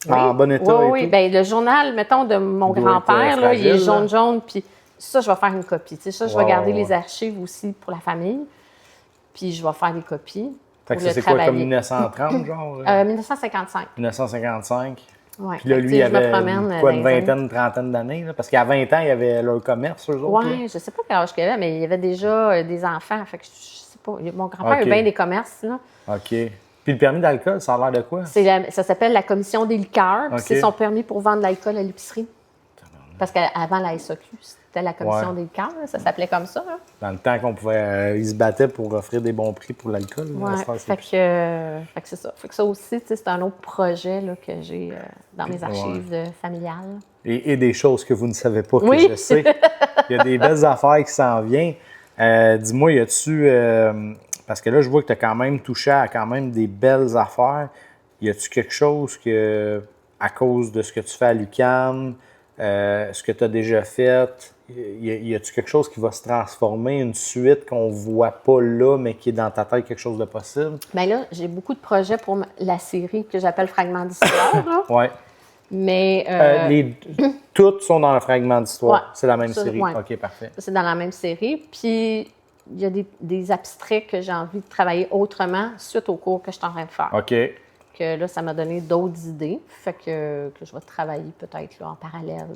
Oui. En bon état Oui, bien, le journal, mettons, de mon grand-père, là, il est jaune, puis... Ça, je vais faire une copie. Tu sais, ça, je vais garder les archives aussi pour la famille. Puis je vais faire des copies. Fait que c'est quoi, comme 1930, genre? 1955. 1955. Oui. Puis là, lui, il avait une vingtaine, une trentaine d'années? Là? Parce qu'à 20 ans, il y avait leur commerce, eux autres. Oui, je ne sais pas quel âge qu'il avait, mais il y avait déjà des enfants. Fait que je sais pas. Mon grand-père a bien des commerces, là. OK. Puis le permis d'alcool, ça a l'air de quoi? Ça s'appelle la commission des liqueurs. Puis c'est son permis pour vendre de l'alcool à l'épicerie. Parce qu'avant la SAQ, c'était la commission des liqueurs, ça s'appelait comme ça. Hein? Dans le temps qu'on pouvait... ils se battaient pour offrir des bons prix pour l'alcool. Oui, fait que c'est ça. Fait que ça aussi, c'est un autre projet là, que j'ai dans mes archives familiales. Et des choses que vous ne savez pas que je sais. Il y a des belles affaires qui s'en viennent. Dis-moi, y a-tu... parce que là, je vois que tu as quand même touché à quand même des belles affaires. Y a-tu quelque chose que, à cause de ce que tu fais à l'UQAM, ce que tu as déjà fait, y a-tu quelque chose qui va se transformer, une suite qu'on voit pas là, mais qui est dans ta tête quelque chose de possible? Bien là, j'ai beaucoup de projets pour la série que j'appelle Fragments d'histoire. Oui. Mais... toutes sont dans le Fragment d'histoire. Ouais, c'est la même série. Ouais. OK, parfait. C'est dans la même série. Puis, il y a des abstraits que j'ai envie de travailler autrement suite au cours que je suis en train de faire. OK. que là, ça m'a donné d'autres idées. Fait que je vais travailler peut-être là, en parallèle.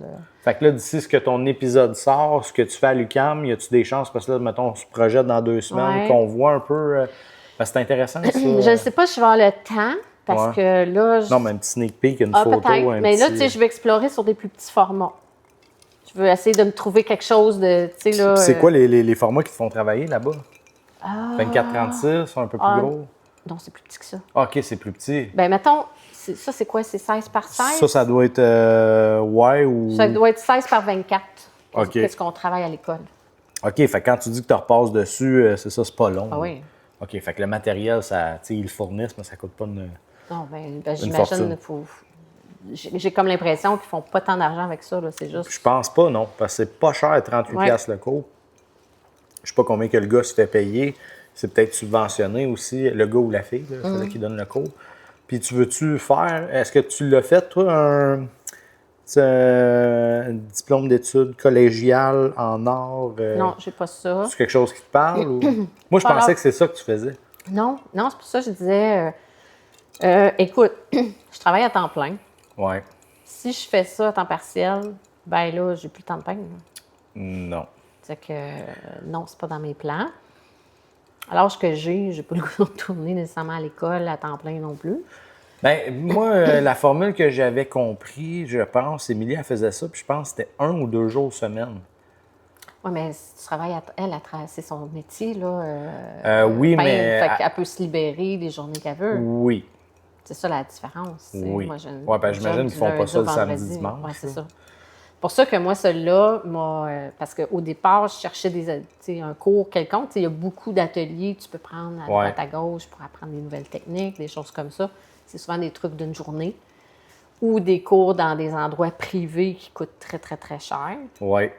Fait que là, d'ici ce que ton épisode sort, ce que tu fais à l'UQAM, y a-tu des chances, parce que là, mettons, on se projette dans 2 semaines, Ouais. qu'on voit un peu. Parce que c'est intéressant, ça. Je ne sais pas si je vais avoir le temps, parce que là... Non, mais un petit sneak peek, une photo, peut-être. un Mais là, petit... tu sais, je vais explorer sur des plus petits formats. Je veux essayer de me trouver quelque chose de, tu sais, là... C'est quoi les formats qui te font travailler là-bas? Ah. 24-36, un peu plus gros? Non, c'est plus petit que ça. Ah, OK, c'est plus petit. Ben mettons, ça, c'est quoi? C'est 16 par 16? Ça doit être ou... Ça doit être 16 par 24. OK. Qu'est-ce qu'on travaille à l'école? OK, fait que quand tu dis que tu repasses dessus, c'est ça, c'est pas long. Ah oui. OK, fait que le matériel, ça, tu sais, ils le fournissent, mais ça coûte pas une... Non, ben fortune. j'imagine, j'ai comme l'impression qu'ils font pas tant d'argent avec ça, là. C'est juste... Je pense pas, non, parce que c'est pas cher, 38$ piastres le cours. Je sais pas combien que le gars se fait payer. C'est peut-être subventionné aussi, le gars ou la fille, là, celui qui donne le cours. Puis tu veux-tu faire... Est-ce que tu l'as fait, toi, un diplôme d'études collégiales en art? Non, j'ai pas ça. C'est quelque chose qui te parle? Ou... Moi, je pensais que c'est ça que tu faisais. Non, c'est pour ça que je disais... écoute, je travaille à temps plein. Ouais. Si je fais ça à temps partiel, ben là, j'ai plus le temps de peindre. Non. C'est que non, c'est pas dans mes plans. À l'âge que j'ai pas le goût de retourner nécessairement à l'école à temps plein non plus. Ben moi, la formule que j'avais compris, je pense, Émilie, elle faisait ça, puis je pense que c'était 1 ou 2 jours semaine. Oui, mais si tu travailles, c'est son métier, là. Oui, peindre, mais... Fait qu'elle peut se libérer les journées qu'elle veut. Oui. C'est ça la différence. Oui. Moi, j'ai une Ouais, ben, j'imagine job qu'ils font du pas ça le lundi au samedi, vendredi. dimanche. Oui, c'est là. ça. Pour ça que moi, celui-là, parce qu'au départ, je cherchais un cours quelconque. Il y a beaucoup d'ateliers que tu peux prendre à droite, à gauche pour apprendre des nouvelles techniques, des choses comme ça. C'est souvent des trucs d'une journée. Ou des cours dans des endroits privés qui coûtent très, très, très cher. Oui.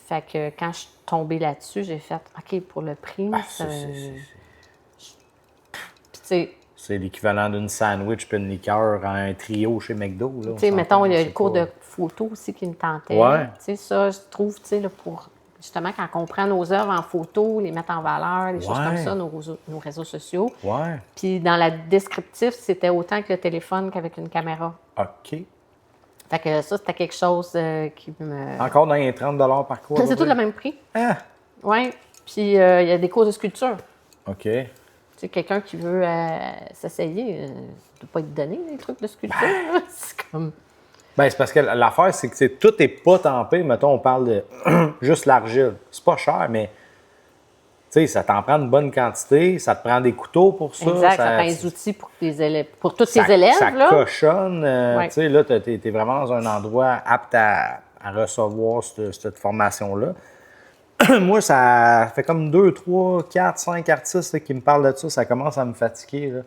Fait que quand je suis tombée là-dessus, j'ai fait OK, pour le prix, Puis tu sais, c'est l'équivalent d'une sandwich puis une liqueur en un trio chez McDo. Là, tu sais, mettons, il y a le cours de photo aussi qui me tentait. Ouais. Tu sais, ça, je trouve, tu sais, là, pour justement, quand on prend nos œuvres en photo, les mettre en valeur, des choses comme ça, nos réseaux sociaux. Ouais. Puis dans la descriptif, c'était autant que le téléphone qu'avec une caméra. OK. Fait que ça, c'était quelque chose qui me... Encore dans les 30$ par cours? C'est tout le même prix. Ah! Oui. Puis il y a des cours de sculpture. OK. Tu sais, quelqu'un qui veut s'essayer, ne doit pas être donné, les trucs de sculpture. C'est comme... Ben, c'est parce que l'affaire, c'est que tout n'est pas tempé. Mettons, on parle de juste l'argile. C'est pas cher, mais tu sais, ça t'en prend une bonne quantité. Ça te prend des couteaux pour ça. Exact, ça prend des outils pour tes élèves, pour tous tes élèves. Ça là. cochonne. Ouais. Tu sais, là, t'es vraiment dans un endroit apte à recevoir cette formation-là. Moi, ça fait comme 2, 3, 4, 5 artistes là, qui me parlent de ça. Ça commence à me fatiguer. Là.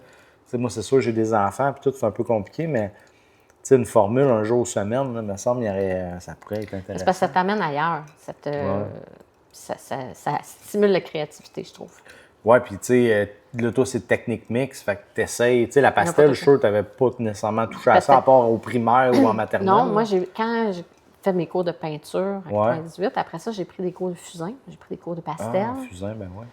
Moi, c'est sûr, j'ai des enfants, puis tout, c'est un peu compliqué, mais une formule un jour semaine, là, me semble, ça pourrait être intéressant. C'est parce que ça t'amène ailleurs. Ça stimule la créativité, je trouve. Oui, puis tu sais, là, toi, c'est technique mix, fait que t'essayes. Tu sais, la pastel, je suis sûr que t'avais pas nécessairement touché à ça, à part au primaire ou en maternelle. Non, moi, quand j'ai fait mes cours de peinture en 98, après ça, j'ai pris des cours de fusain, j'ai pris des cours de pastel. Ah, fusain, ben oui.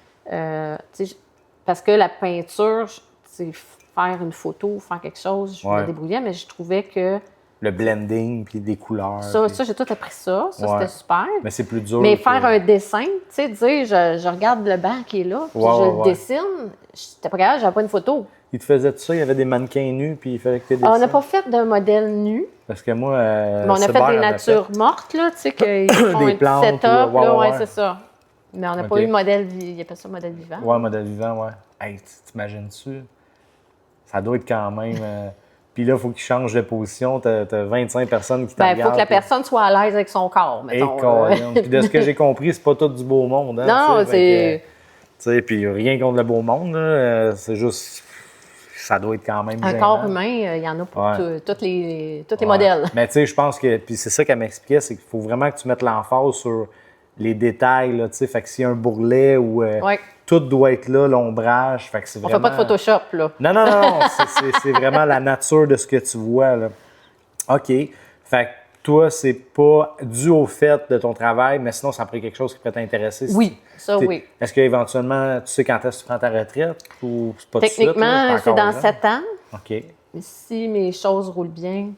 Parce que la peinture, c'est faire une photo, faire quelque chose, je me débrouillais, mais je trouvais que... Le blending, puis des couleurs. Ça, j'ai tout appris ça. C'était super. Mais c'est plus dur. Mais faire un dessin, tu sais, dire, je regarde le banc qui est là, puis je le dessine, j'étais pas capable, j'avais pas une photo. Il te faisait tout ça, il y avait des mannequins nus, puis il fallait que tu dessines. On n'a pas fait d'un modèle nu. Parce que moi, mais on a fait des natures mortes, là, tu sais, qu'ils font des un plantes, petit setup, là, ouais, c'est ça. Mais on n'a pas eu de modèle, il appelle ça modèle vivant. Ouais, modèle vivant, ouais. Hey, t'imagines-tu? Ça doit être quand même... Puis là, il faut qu'il change de position. T'as 25 personnes qui te regardent. Il faut que la personne soit à l'aise avec son corps, mettons. Puis de ce que j'ai compris, c'est pas tout du beau monde. Hein, non, c'est... Tu sais, puis rien contre le beau monde, là, c'est juste... Ça doit être quand même un gênant. corps humain, il y en a pour tous les modèles. Mais tu sais, je pense que... Puis c'est ça qu'elle m'expliquait, c'est qu'il faut vraiment que tu mettes l'emphase sur les détails, là, tu sais. Fait que s'il y a un bourrelet ou... tout doit être là, l'ombrage. Fait que c'est vraiment... On fait pas de Photoshop, là. Non. C'est vraiment la nature de ce que tu vois, là. OK. Fait que toi, c'est pas dû au fait de ton travail, mais sinon, ça pourrait quelque chose qui pourrait t'intéresser. Oui, ça, oui. Est-ce qu'éventuellement, tu sais quand est-ce que tu prends ta retraite ou c'est pas Techniquement, tout de suite, là, c'est dans 7 ans. OK. si mes choses roulent bien,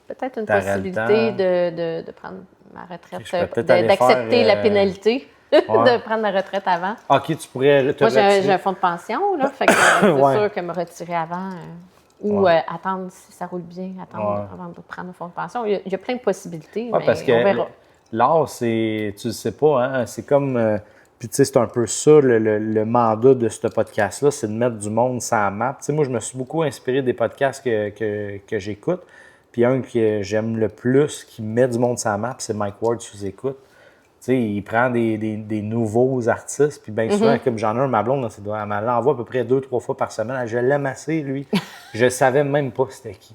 peut-être une T'aurais possibilité de prendre ma retraite, Je pourrais peut-être aller d'accepter faire, la pénalité. ouais. De prendre ma retraite avant. OK, tu pourrais te Moi, j'ai retirer. un fonds de pension, là, fait que c'est Ouais. sûr que me retirer avant ou Ouais. attendre si ça roule bien, attendre Ouais. avant de prendre un fonds de pension. Il y a plein de possibilités, Ouais, mais parce que on verra. l'art, c'est, tu le sais pas, hein, c'est comme, puis tu sais, c'est un peu ça, le mandat de ce podcast-là, c'est de mettre du monde sur la map. Tu sais, moi, je me suis beaucoup inspiré des podcasts que j'écoute, puis un que j'aime le plus, qui met du monde sur la map, c'est Mike Ward sous écoute. Tu sais, il prend des nouveaux artistes, puis bien souvent, comme j'en ai un, ma blonde, elle m'envoie à peu près 2-3 fois par semaine. Je l'aime assez, lui. Je savais même pas c'était qui.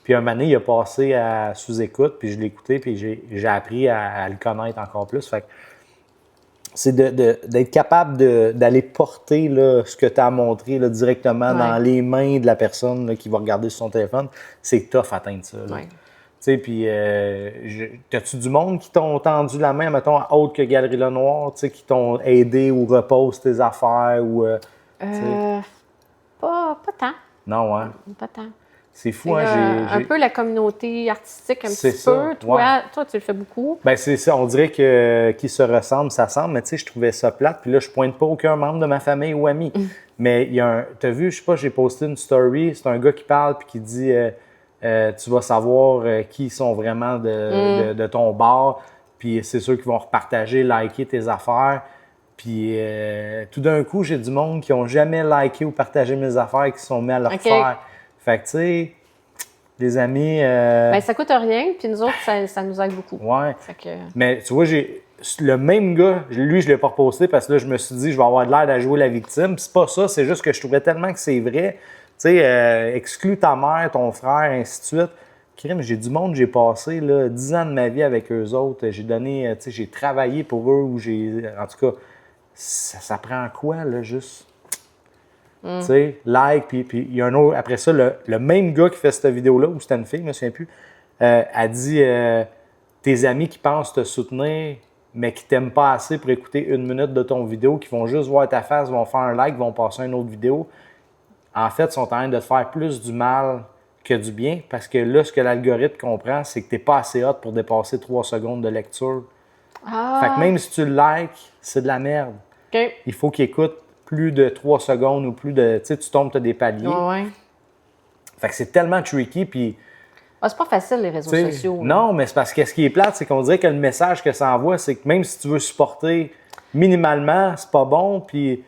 Puis un moment donné, il a passé à sous-écoute, puis je l'ai écouté, puis j'ai appris à le connaître encore plus. Fait que c'est d'être capable d'aller porter là, ce que tu as montré là, directement dans les mains de la personne là, qui va regarder sur son téléphone. C'est tough atteindre ça. Là. Ouais. Tu sais, puis, t'as-tu du monde qui t'ont tendu la main, mettons, autre que Galerie Lenoir, tu sais, qui t'ont aidé ou repose tes affaires ou. Pas tant. Non, hein? Pas tant. C'est fou, hein? Un peu la communauté artistique, un C'est petit ça, peu. Toi, tu le fais beaucoup. Ben, c'est ça. On dirait qu'ils se ressemblent, ça semble, mais tu sais, je trouvais ça plate. Puis là, je pointe pas aucun membre de ma famille ou ami. Mais il y a un. T'as vu, je sais pas, j'ai posté une story, c'est un gars qui parle puis qui dit. Tu vas savoir qui sont vraiment de ton bar. Puis c'est sûr qu'ils vont repartager, liker tes affaires. Puis tout d'un coup, j'ai du monde qui n'ont jamais liké ou partagé mes affaires et qui se sont mis à le refaire. Fait que tu sais, les amis. Ben, ça coûte rien, puis nous autres, ça nous aide beaucoup. Ouais. Fait que... Mais tu vois, j'ai le même gars, lui, je ne l'ai pas reposté parce que là, je me suis dit, je vais avoir de l'air à jouer la victime. Puis c'est pas ça, c'est juste que je trouvais tellement que c'est vrai. Tu sais, exclus ta mère, ton frère, ainsi de suite. Crime, j'ai du monde, j'ai passé là, 10 ans de ma vie avec eux autres. J'ai donné, tu sais, j'ai travaillé pour eux ou j'ai. En tout cas, ça prend quoi, là, juste? Tu sais, like, puis il y a un autre. Après ça, le même gars qui fait cette vidéo-là, ou c'était une fille, je me souviens plus, a dit tes amis qui pensent te soutenir, mais qui t'aiment pas assez pour écouter 1 minute de ton vidéo, qui vont juste voir ta face, vont faire un like, vont passer à une autre vidéo. En fait, sont en train de te faire plus du mal que du bien, parce que là, ce que l'algorithme comprend, c'est que tu n'es pas assez hot pour dépasser 3 secondes de lecture. Fait que même si tu le likes, c'est de la merde. Okay. Il faut qu'il écoute plus de 3 secondes ou plus de... Tu sais, tu tombes, tu as des paliers. Ouais. Fait que c'est tellement tricky, puis... c'est pas facile, les réseaux sociaux. Non, mais c'est parce que ce qui est plate, c'est qu'on dirait que le message que ça envoie, c'est que même si tu veux supporter minimalement, c'est pas bon, puis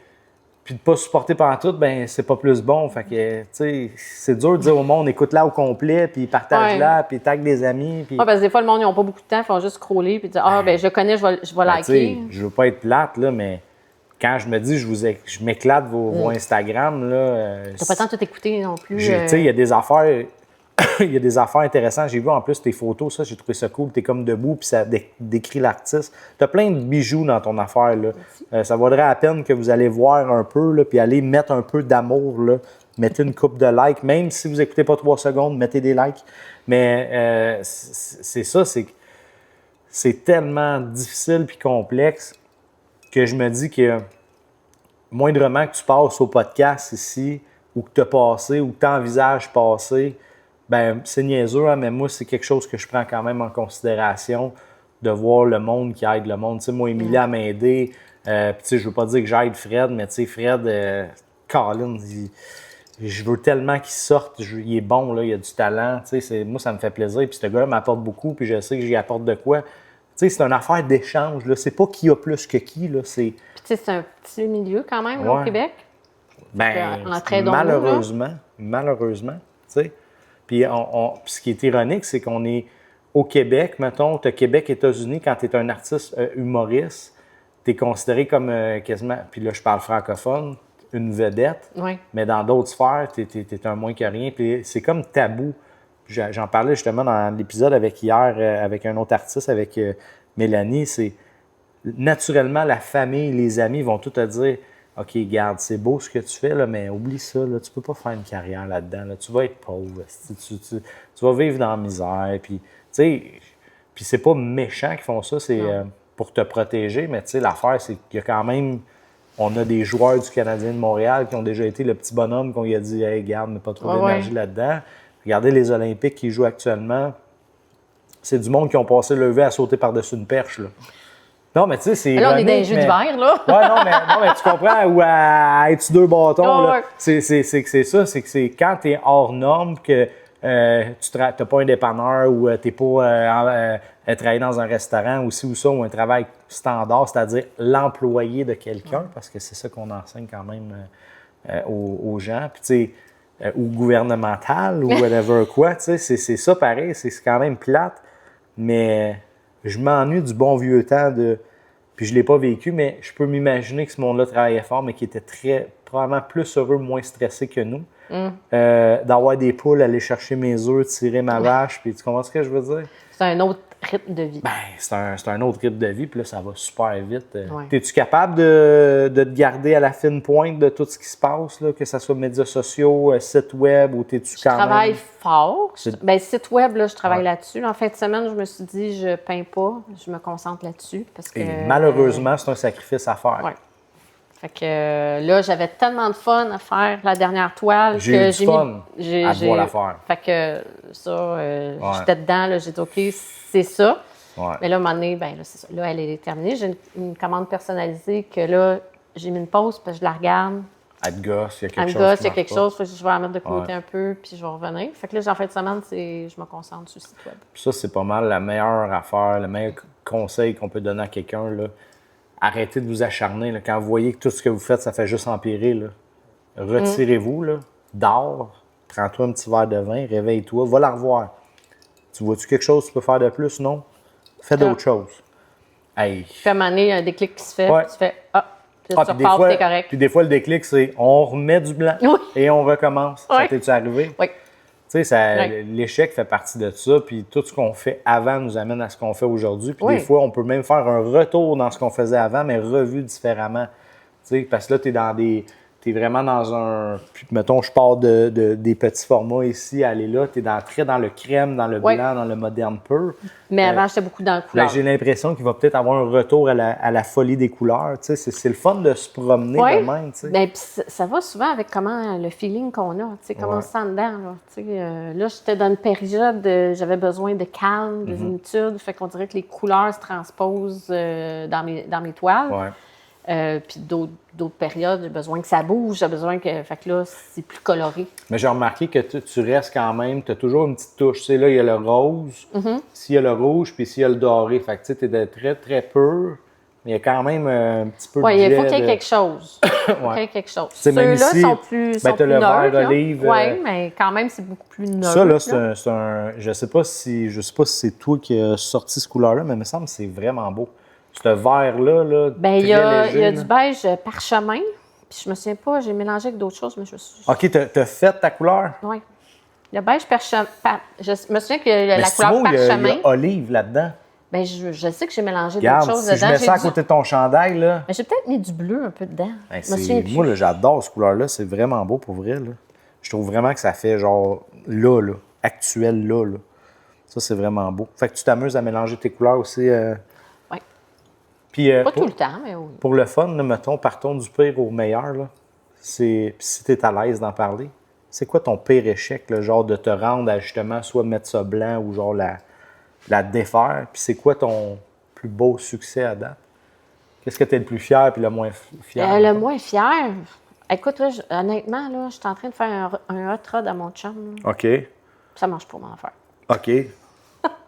de pas supporter pendant tout, ben c'est pas plus bon. Fait que, tu sais, c'est dur de dire au monde, écoute-la au complet, puis partage-la, puis tag des amis. Puis... parce que des fois, le monde, ils n'ont pas beaucoup de temps, ils font juste scroller, puis dire, ben je connais, je vais liker. Je veux pas être plate, là, mais quand je me dis, je m'éclate vos Instagram, là... T'as pas le temps de tout écouter non plus. Tu sais, il y a des affaires... Il y a des affaires intéressantes. J'ai vu en plus tes photos, ça, j'ai trouvé ça cool. Tu es comme debout, puis ça décrit l'artiste. Tu as plein de bijoux dans ton affaire. Là. Ça vaudrait la peine que vous allez voir un peu, là, puis aller mettre un peu d'amour. Là. Mettez une coupe de likes. Même si vous n'écoutez pas 3 secondes, mettez des likes. Mais c'est ça, c'est tellement difficile puis complexe que je me dis que moindrement que tu passes au podcast ici, ou que tu as passé, ou que tu envisages passer, ben c'est niaiseux, hein, mais moi, c'est quelque chose que je prends quand même en considération de voir le monde qui aide le monde. Tu sais, moi, Émilie a m'aidé. Puis, tu sais, je veux pas dire que j'aide Fred, mais tu sais, Fred, Colin, je veux tellement qu'il sorte. Il est bon, là, il a du talent. Tu sais, moi, ça me fait plaisir. Puis, ce gars-là m'apporte beaucoup, puis je sais que j'y apporte de quoi. Tu sais, c'est une affaire d'échange, là. C'est pas qui a plus que qui, là. Puis, tu sais, c'est un petit milieu quand même, là, au Québec. Ben, malheureusement, tu sais. Puis ce qui est ironique, c'est qu'on est au Québec, mettons, tu as Québec, États-Unis, quand tu es un artiste humoriste, tu es considéré comme quasiment, puis là je parle francophone, une vedette, mais dans d'autres sphères, tu es un moins que rien, puis c'est comme tabou. J'en parlais justement dans l'épisode avec hier, avec un autre artiste, avec Mélanie, c'est naturellement la famille, les amis vont tout te dire OK, garde, c'est beau ce que tu fais, là, mais oublie ça, là, tu peux pas faire une carrière là-dedans. Là, tu vas être pauvre, tu vas vivre dans la misère. Puis, tu sais, puis c'est pas méchant qu'ils font ça, c'est pour te protéger, mais tu sais, l'affaire, c'est qu'il y a quand même On a des joueurs du Canadien de Montréal qui ont déjà été le petit bonhomme qu'on lui a dit « Hey, garde, mets pas trop d'énergie là-dedans. » Regardez les Olympiques qui jouent actuellement. C'est du monde qui ont passé le lever à sauter par-dessus une perche. Là. Non, mais tu sais, c'est. Là, on est dans les jeux d'hiver, là. Ouais, non, mais tu comprends, ou à être sur deux bâtons, là. C'est ça, c'est que c'est quand tu es hors norme que tu n'as pas un dépanneur ou tu n'es pas travailler dans un restaurant ou ci ou ça, ou un travail standard, c'est-à-dire l'employé de quelqu'un, parce que c'est ça qu'on enseigne quand même aux gens. Puis, tu sais, ou gouvernemental ou whatever quoi, tu sais, c'est ça pareil, c'est quand même plate, mais je m'ennuie du bon vieux temps de... Puis je l'ai pas vécu, mais je peux m'imaginer que ce monde-là travaillait fort, mais qui était probablement plus heureux, moins stressé que nous. D'avoir des poules, aller chercher mes œufs, tirer ma vache, puis tu comprends ce que je veux dire? C'est un autre rythme de vie. Ben, c'est un autre rythme de vie, puis là, ça va super vite. Es-tu capable de te garder à la fine pointe de tout ce qui se passe, là, que ce soit médias sociaux, site web, ou t'es-tu quand même... Je travaille fort. Ben, site web, là, je travaille là-dessus. En fin de semaine, je me suis dit, je peins pas, je me concentre là-dessus. Parce que, Et malheureusement, c'est un sacrifice à faire. Oui. Fait que là, j'avais tellement de fun à faire la dernière toile. J'ai eu du fun à devoir la faire. Fait que ça, j'étais dedans, là, j'ai dit, OK, c'est ça. Ouais. Mais là, à un moment donné, ben, là, c'est ça. Là, elle est terminée. J'ai une commande personnalisée que là, j'ai mis une pause parce que je la regarde. Elle te gosse, il y a quelque chose. Elle me gosse, il y a quelque chose. Faut que je vais la mettre de côté un peu, puis je vais revenir. Fait que là, en fin de semaine, je me concentre sur le site web. Puis ça, c'est pas mal la meilleure affaire, le meilleur conseil qu'on peut donner à quelqu'un, là. Arrêtez de vous acharner. Là. Quand vous voyez que tout ce que vous faites, ça fait juste empirer, là. Retirez-vous, là. Dors, prends-toi un petit verre de vin, réveille-toi, va la revoir. Tu vois-tu quelque chose que tu peux faire de plus? Non? Fais d'autres choses. Hey. Puis à un moment donné, il y a un déclic qui se fait, puis tu fais « Ah! » Puis tu repars, t'es correct. Puis des fois, le déclic, c'est on remet du blanc et on recommence. Ça t'es-tu arrivé? Oui. Tu sais, l'échec fait partie de ça, puis tout ce qu'on fait avant nous amène à ce qu'on fait aujourd'hui. Puis des fois, on peut même faire un retour dans ce qu'on faisait avant, mais revu différemment. Tu sais, parce que là, t'es vraiment dans un... Puis, mettons, je pars des petits formats ici, aller là, t'es très dans le crème, dans le blanc, dans le moderne pur. Mais avant, j'étais beaucoup dans le couleur. J'ai l'impression qu'il va peut-être avoir un retour à la folie des couleurs. Tu sais, c'est le fun de se promener de même. Tu sais. Bien, puis ça va souvent avec le feeling qu'on a, tu sais, comment on se sent dedans. Là, là j'étais dans une période, j'avais besoin de calme, de zénitude, fait qu'on dirait que les couleurs se transposent dans mes toiles. Ouais. Puis d'autres périodes, j'ai besoin que ça bouge, j'ai besoin que... Fait que là, c'est plus coloré. Mais j'ai remarqué que tu restes quand même, tu as toujours une petite touche. Tu sais, là, il y a le rose, s'il y a le rouge, puis s'il y a le doré. Fait que tu sais, t'es de très, très pur, mais il y a quand même un petit peu de il faut qu'il y ait quelque chose. Il faut qu'il y ait quelque chose. Ceux-là sont plus t'as le vert d'olive. Oui, mais quand même, c'est beaucoup plus neutre. Ça, là, c'est un... Je sais pas si c'est toi qui as sorti ce couleur-là, mais il me semble que c'est vraiment beau. Ce vert-là, bien, il y a du beige parchemin. Puis je me souviens pas, j'ai mélangé avec d'autres choses, mais je me souviens. OK, t'as fait ta couleur? Oui. Le beige parchemin. Je me souviens que la couleur parchemin. Il y a olive là-dedans. Bien, je sais que j'ai mélangé d'autres choses dedans. Si je mets ça à côté de ton chandail, là... Mais j'ai peut-être mis du bleu un peu dedans. Moi, là, j'adore cette couleur-là. C'est vraiment beau pour vrai, là. Je trouve vraiment que ça fait genre là, actuel là. Ça, c'est vraiment beau. Fait que tu t'amuses à mélanger tes couleurs aussi. Oui. Puis, pas tout le temps, mais oui. Pour le fun, là, mettons, partons du pire au meilleur. Là. Puis si tu es à l'aise d'en parler, c'est quoi ton pire échec, le genre de te rendre à justement soit mettre ça blanc ou genre la défaire? Puis c'est quoi ton plus beau succès à date? Qu'est-ce que tu es le plus fier puis le moins fier? Le moins fier? Écoute, là, honnêtement, là, je suis en train de faire un hot rod à mon chum. Là. OK. Ça marche pas, mon affaire. OK.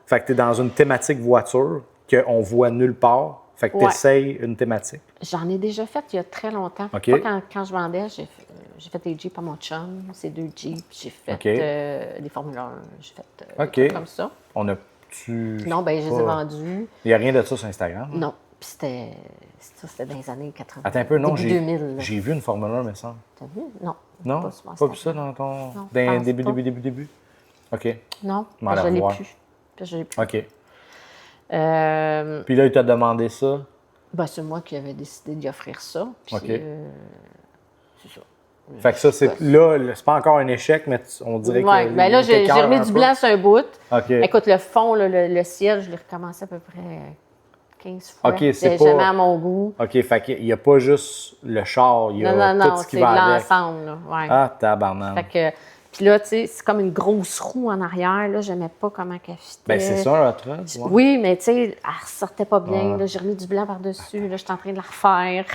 Fait que tu es dans une thématique voiture qu'on voit nulle part. Fait que tu essayes une thématique. J'en ai déjà fait il y a très longtemps. OK. Pas quand je vendais, j'ai fait des Jeeps à mon chum, c'est 2 Jeeps. J'ai fait des Formule 1, j'ai fait des trucs comme ça. On a-tu... Non, bien, je les ai vendus. Il n'y a rien de ça sur Instagram? Non. Puis c'était dans les années 80. Attends un peu, non, début 2000. J'ai vu une Formule 1, me semble. T'as vu? Non. Non? Pas vu ça dans ton... Non, début? OK. Non, je l'ai plus. OK. Puis là, il t'a demandé ça? Ben, c'est moi qui avais décidé d'y offrir ça. Puis, OK. C'est ça. Fait que ça, c'est pas encore un échec, mais on dirait que... Oui, bien là, j'ai remis du blanc sur un bout. OK. Écoute, le fond, le ciel, je l'ai recommencé à peu près 15 fois. OK, c'est C'était pas... jamais à mon goût. OK, fait qu'il n'y a pas juste le char, il y a tout ce qui va avec. Non, c'est l'ensemble, là. Ouais. Ah, tabarnak. Fait que... Puis là, tu sais, c'est comme une grosse roue en arrière, là. J'aimais pas comment qu'elle fitait. Ben c'est ça, la trotte. Ouais. Oui, mais tu sais, elle ressortait pas bien. Là, j'ai remis du blanc par-dessus. Là, j'étais en train de la refaire.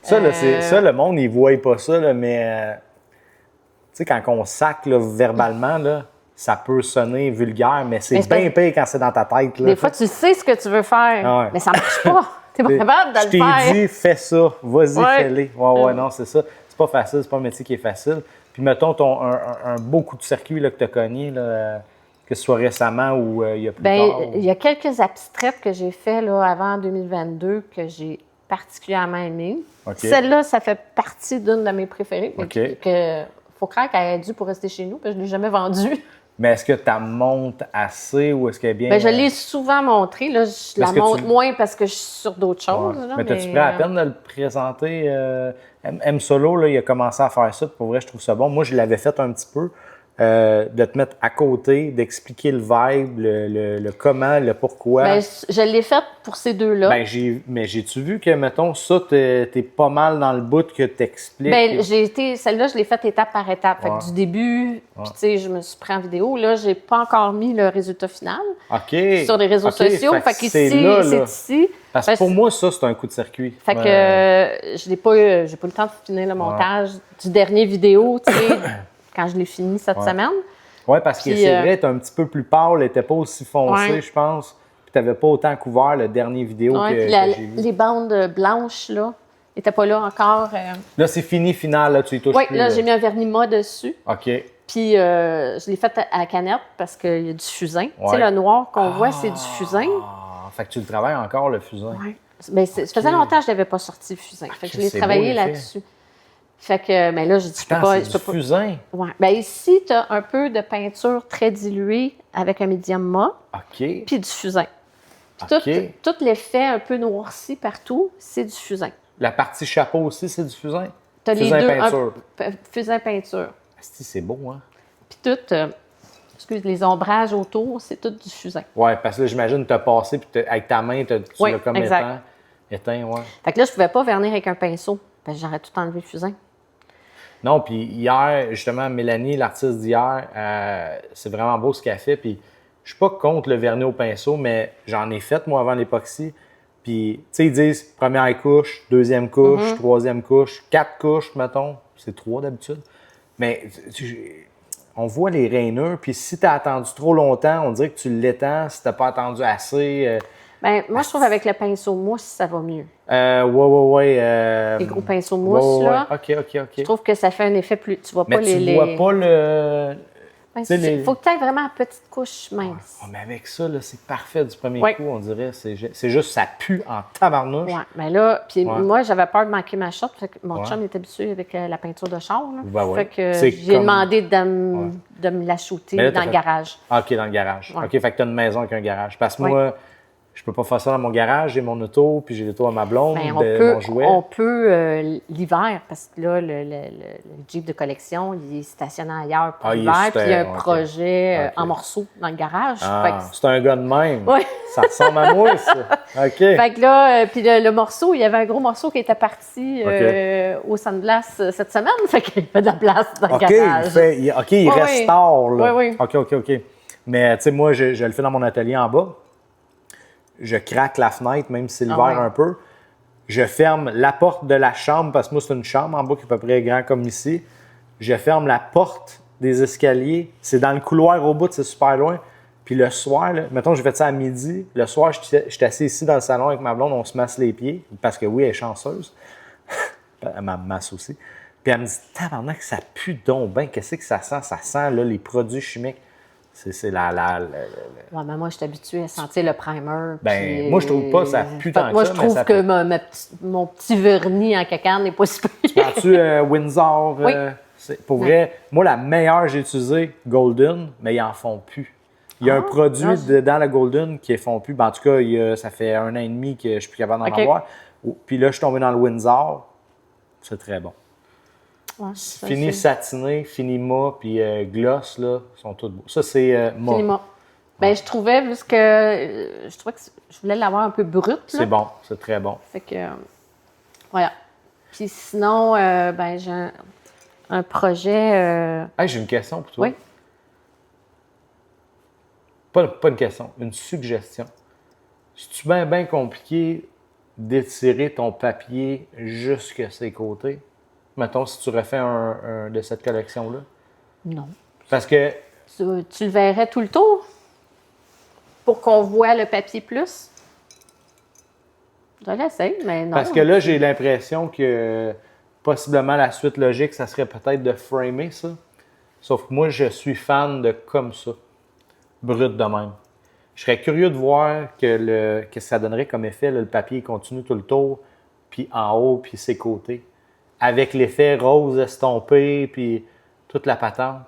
Ça, là, ça, le monde, il ne voit pas ça, là, mais tu sais, quand on sac là, verbalement, là, ça peut sonner vulgaire, mais c'est bien pire quand c'est dans ta tête. Là, des fois, tu sais ce que tu veux faire, mais ça marche pas. Tu n'es pas capable de le faire. Je t'ai dit, fais ça, vas-y, fais-les. Ouais, non, c'est ça. C'est pas facile, c'est pas un métier qui est facile. Puis, mettons, un beau coup de circuit là, que tu as cogné, là, que ce soit récemment ou il y a plus tard. Il y a quelques abstraites que j'ai fait là, avant 2022 que j'ai particulièrement aimées. Okay. Celle-là, ça fait partie d'une de mes préférées. Okay. Faut croire qu'elle est due pour rester chez nous, parce que je ne l'ai jamais vendue. Mais est-ce que tu la montes assez ou est-ce qu'elle est bien... Bien, je l'ai souvent montrée. Là, je la monte moins parce que je suis sur d'autres choses. Ouais. Là, mais as-tu pris la peine de le présenter? M Solo, là, il a commencé à faire ça. Pour vrai, je trouve ça bon. Moi, je l'avais fait un petit peu. De te mettre à côté, d'expliquer le vibe, le comment, le pourquoi. Bien, je l'ai fait pour ces deux-là. Ben, mais j'ai-tu vu que, mettons, ça, t'es pas mal dans le bout que t'expliques? Bien, celle-là, je l'ai faite étape par étape. Fait que du début, puis tu sais, je me suis pris en vidéo. Là, j'ai pas encore mis le résultat final sur les réseaux sociaux. Fait qu'ici, c'est ici. Parce que pour moi, ça, c'est un coup de circuit. Fait que j'ai pas eu le temps de finir le montage du dernier vidéo, tu sais. Quand je l'ai fini cette semaine. Oui, parce que c'est vrai, tu es un petit peu plus pâle, elle n'était pas aussi foncée, je pense. Puis tu n'avais pas autant couvert le dernier vidéo que j'ai vu. Les bandes blanches, là, n'étaient pas là encore. Là, c'est fini, final, là, tu y touches plus. Oui, là, j'ai mis un vernis mat dessus. OK. Puis je l'ai fait à la canette parce qu'il y a du fusain. Tu sais, le noir qu'on voit, c'est du fusain. Fait que tu le travailles encore, le fusain. Oui. Bien, ça faisait longtemps que je n'avais pas sorti le fusain. Fait que je l'ai travaillé là-dessus. Fait que, mais là, je dis, je peux pas. C'est du fusain. Ouais. Bien, ici, tu as un peu de peinture très diluée avec un médium mat. OK. Puis du fusain. Puis tout l'effet un peu noirci partout, c'est du fusain. La partie chapeau aussi, c'est du fusain? Tu as les fusain deux. Peinture. Fusain peinture. C'est beau, hein? Puis tout, les ombrages autour, c'est tout du fusain. Oui, parce que là, j'imagine que tu as passé, puis avec ta main, tu l'as comme éteint, ouais. Fait que là, je pouvais pas vernir avec un pinceau. Parce que j'aurais tout enlevé le fusain. Non, puis hier, justement, Mélanie, l'artiste d'hier, c'est vraiment beau ce qu'elle fait. Puis je suis pas contre le vernis au pinceau, mais j'en ai fait, moi, avant l'époxy. Puis, tu sais, ils disent première couche, deuxième couche, troisième couche, 4 couches, mettons. C'est 3 d'habitude. Mais on voit les rainures, puis si tu as attendu trop longtemps, on dirait que tu l'étends. Si tu n'as pas attendu assez... Bien, moi, je trouve avec le pinceau mousse, ça va mieux. Ouais. Les gros pinceaux mousse, là. OK. Je trouve que ça fait un effet plus... Tu vois pas mais tu vois pas le... Il faut que tu aies vraiment une petite couche mince. Mais avec ça, là, c'est parfait du premier coup, on dirait. C'est juste, ça pue en tabarnouche. Oui, mais là, puis moi, j'avais peur de manquer ma shot. Fait que mon chum est habitué avec la peinture de char. Là. Fait que j'ai demandé de me la shooter dans le garage. OK, dans le garage. OK, fait que tu as une maison avec un garage. Parce que moi... Je peux pas faire ça dans mon garage, j'ai mon auto, puis j'ai l'auto à ma blonde, mon jouet. On peut l'hiver, parce que là, le Jeep de collection, il est stationné ailleurs pour l'hiver, puis il y a un projet en morceaux dans le garage. C'est un gars de même. Oui. Ça ressemble à moi, ça. OK. Fait que là, puis le morceau, il y avait un gros morceau qui était parti au Sandblast cette semaine, fait qu'il fait de la place dans le garage. Il restaure, là. Oui. OK. Mais, tu sais, moi, je le fais dans mon atelier en bas. Je craque la fenêtre, même si c'est l'hiver un peu. Je ferme la porte de la chambre, parce que moi, c'est une chambre en bas qui est à peu près grand comme ici. Je ferme la porte des escaliers. C'est dans le couloir au bout, c'est super loin. Puis le soir, là, mettons, je fais ça à midi. Le soir, je suis assis ici dans le salon avec ma blonde, on se masse les pieds, parce que oui, elle est chanceuse. Elle me masse aussi. Puis elle me dit, tabarnak, ça pue donc bien. Qu'est-ce que ça sent? Ça sent là, les produits chimiques. C'est Ouais, mais moi, je suis habituée à sentir le primer. Ben, moi, je trouve pas ça pue tant que ça. Moi, je trouve que mon petit vernis en cacane n'est pas super. Prends-tu Windsor? Oui. Pour vrai, moi, la meilleure que j'ai utilisée, Golden, mais ils en font plus. Il y a un produit dans la Golden qui ne font plus. Ben, en tout cas, ça fait 1 an et demi que je suis plus capable d'en avoir. Puis là, je suis tombé dans le Windsor. C'est très bon. Ouais, fini satiné, fini mat, puis gloss, là, sont tous beaux. Ça, c'est mat. Fini mat. Ben, je trouvais, vu que je trouvais que je voulais l'avoir un peu brut. C'est bon, c'est très bon. Fait que, voilà. Puis sinon, ben, j'ai un projet. Hey, j'ai une question pour toi. Oui. Pas une question, une suggestion. C'est-tu bien compliqué d'étirer ton papier jusqu'à ses côtés? Mettons, si tu refais un de cette collection-là. Non. Parce que, Tu le verrais tout le tour pour qu'on voit le papier plus? Je l'essaye, mais non. parce que là, j'ai l'impression que possiblement la suite logique, ça serait peut-être de framer ça. Sauf que moi, je suis fan de comme ça, brut de même. Je serais curieux de voir que ça donnerait comme effet, là, le papier continue tout le tour, puis en haut, puis ses côtés. Avec l'effet rose estompé, puis toute la patente.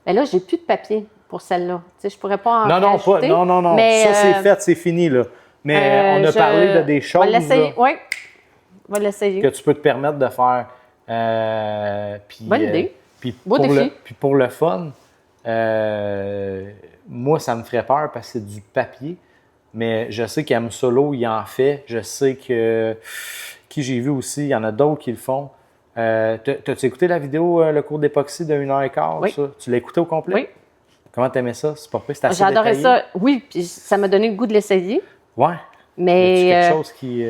Mais là, j'ai plus de papier pour celle-là. Tu sais, je pourrais pas en Non, rajouter, non. mais, ça, c'est fait, c'est fini, là. Mais on a parlé de des choses On va l'essayer, là, oui. On va l'essayer. que tu peux te permettre de faire. Puis, Bonne idée. Puis Beau pour défi. puis pour le fun, moi, ça me ferait peur parce que c'est du papier. Mais je sais qu'Am Solo, il en fait. Je sais que qui j'ai vu aussi, il y en a d'autres qui le font. T'as-tu écouté la vidéo, le cours d'époxy de 1h15? Oui. Ça? Tu l'as écouté au complet? Oui. Comment t'aimais ça? C'est pas pire, c'est assez J'ai adoré détaillé? ça. Oui, puis ça m'a donné le goût de l'essayer. Ouais. Mais, Y a-tu quelque chose qui...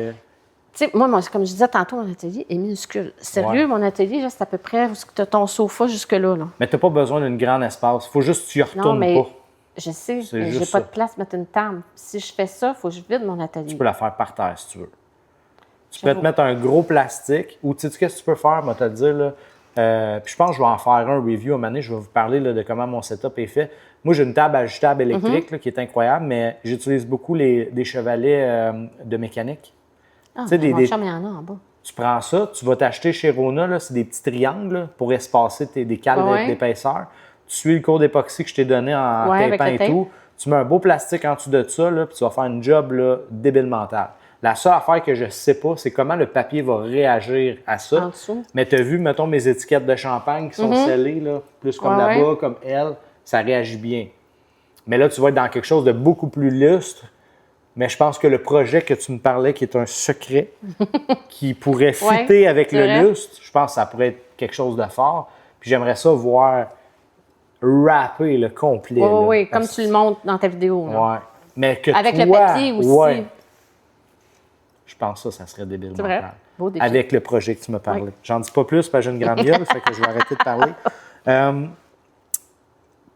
tu sais, moi, comme je disais tantôt, mon atelier est minuscule. Sérieux, Ouais. mon atelier, là, c'est à peu près où tu as ton sofa jusque-là. Là. Mais t'as pas besoin d'un grand espace. Faut juste que tu y retournes Non, mais pas. je sais, C'est mais j'ai juste pas ça. de place pour mettre une table. Si je fais ça, il faut que je vide mon atelier. Tu peux la faire par terre si tu veux. Tu peux J'avoue. te mettre un gros plastique ou tu sais qu'est-ce que tu peux faire, moi te le dire là. Puis je pense que je vais en faire un review à un moment donné. Je vais vous parler là, de comment mon setup est fait. Moi, j'ai une table ajustable électrique là, qui est incroyable, mais j'utilise beaucoup des chevalets de mécanique. Ah, tu sais, mon des- chum, il y en a en bas. Tu prends ça, tu vas t'acheter chez Rona, là, c'est des petits triangles là, pour espacer des cales Ouais. d'épaisseur. Tu suis le cours d'époxy que je t'ai donné en Ouais, avec tapant le et tape. tout. Tu mets un beau plastique en dessous de ça, là, puis tu vas faire une job là, débile mental. La seule affaire que je sais pas, c'est comment le papier va réagir à ça. En dessous. Mais tu as vu, mettons, mes étiquettes de champagne qui sont scellées, là, plus comme Ouais, là-bas, comme elle, ça réagit bien. Mais là, tu vas être dans quelque chose de beaucoup plus lustre. Mais je pense que le projet que tu me parlais, qui est un secret, qui pourrait fitter avec c'est le vrai. lustre, je pense que ça pourrait être quelque chose de fort. Puis j'aimerais ça voir rapper le complet. Oui, là. oui, comme Parce- tu le montres dans ta vidéo. là. Ouais. Mais que Avec toi, le papier aussi. ouais. Je pense que ça serait débile C'est vrai. mental. Beau défi. Avec le projet que tu m'as parlé. Oui. J'en dis pas plus parce que j'ai une grande gueule, fait que je vais arrêter de parler.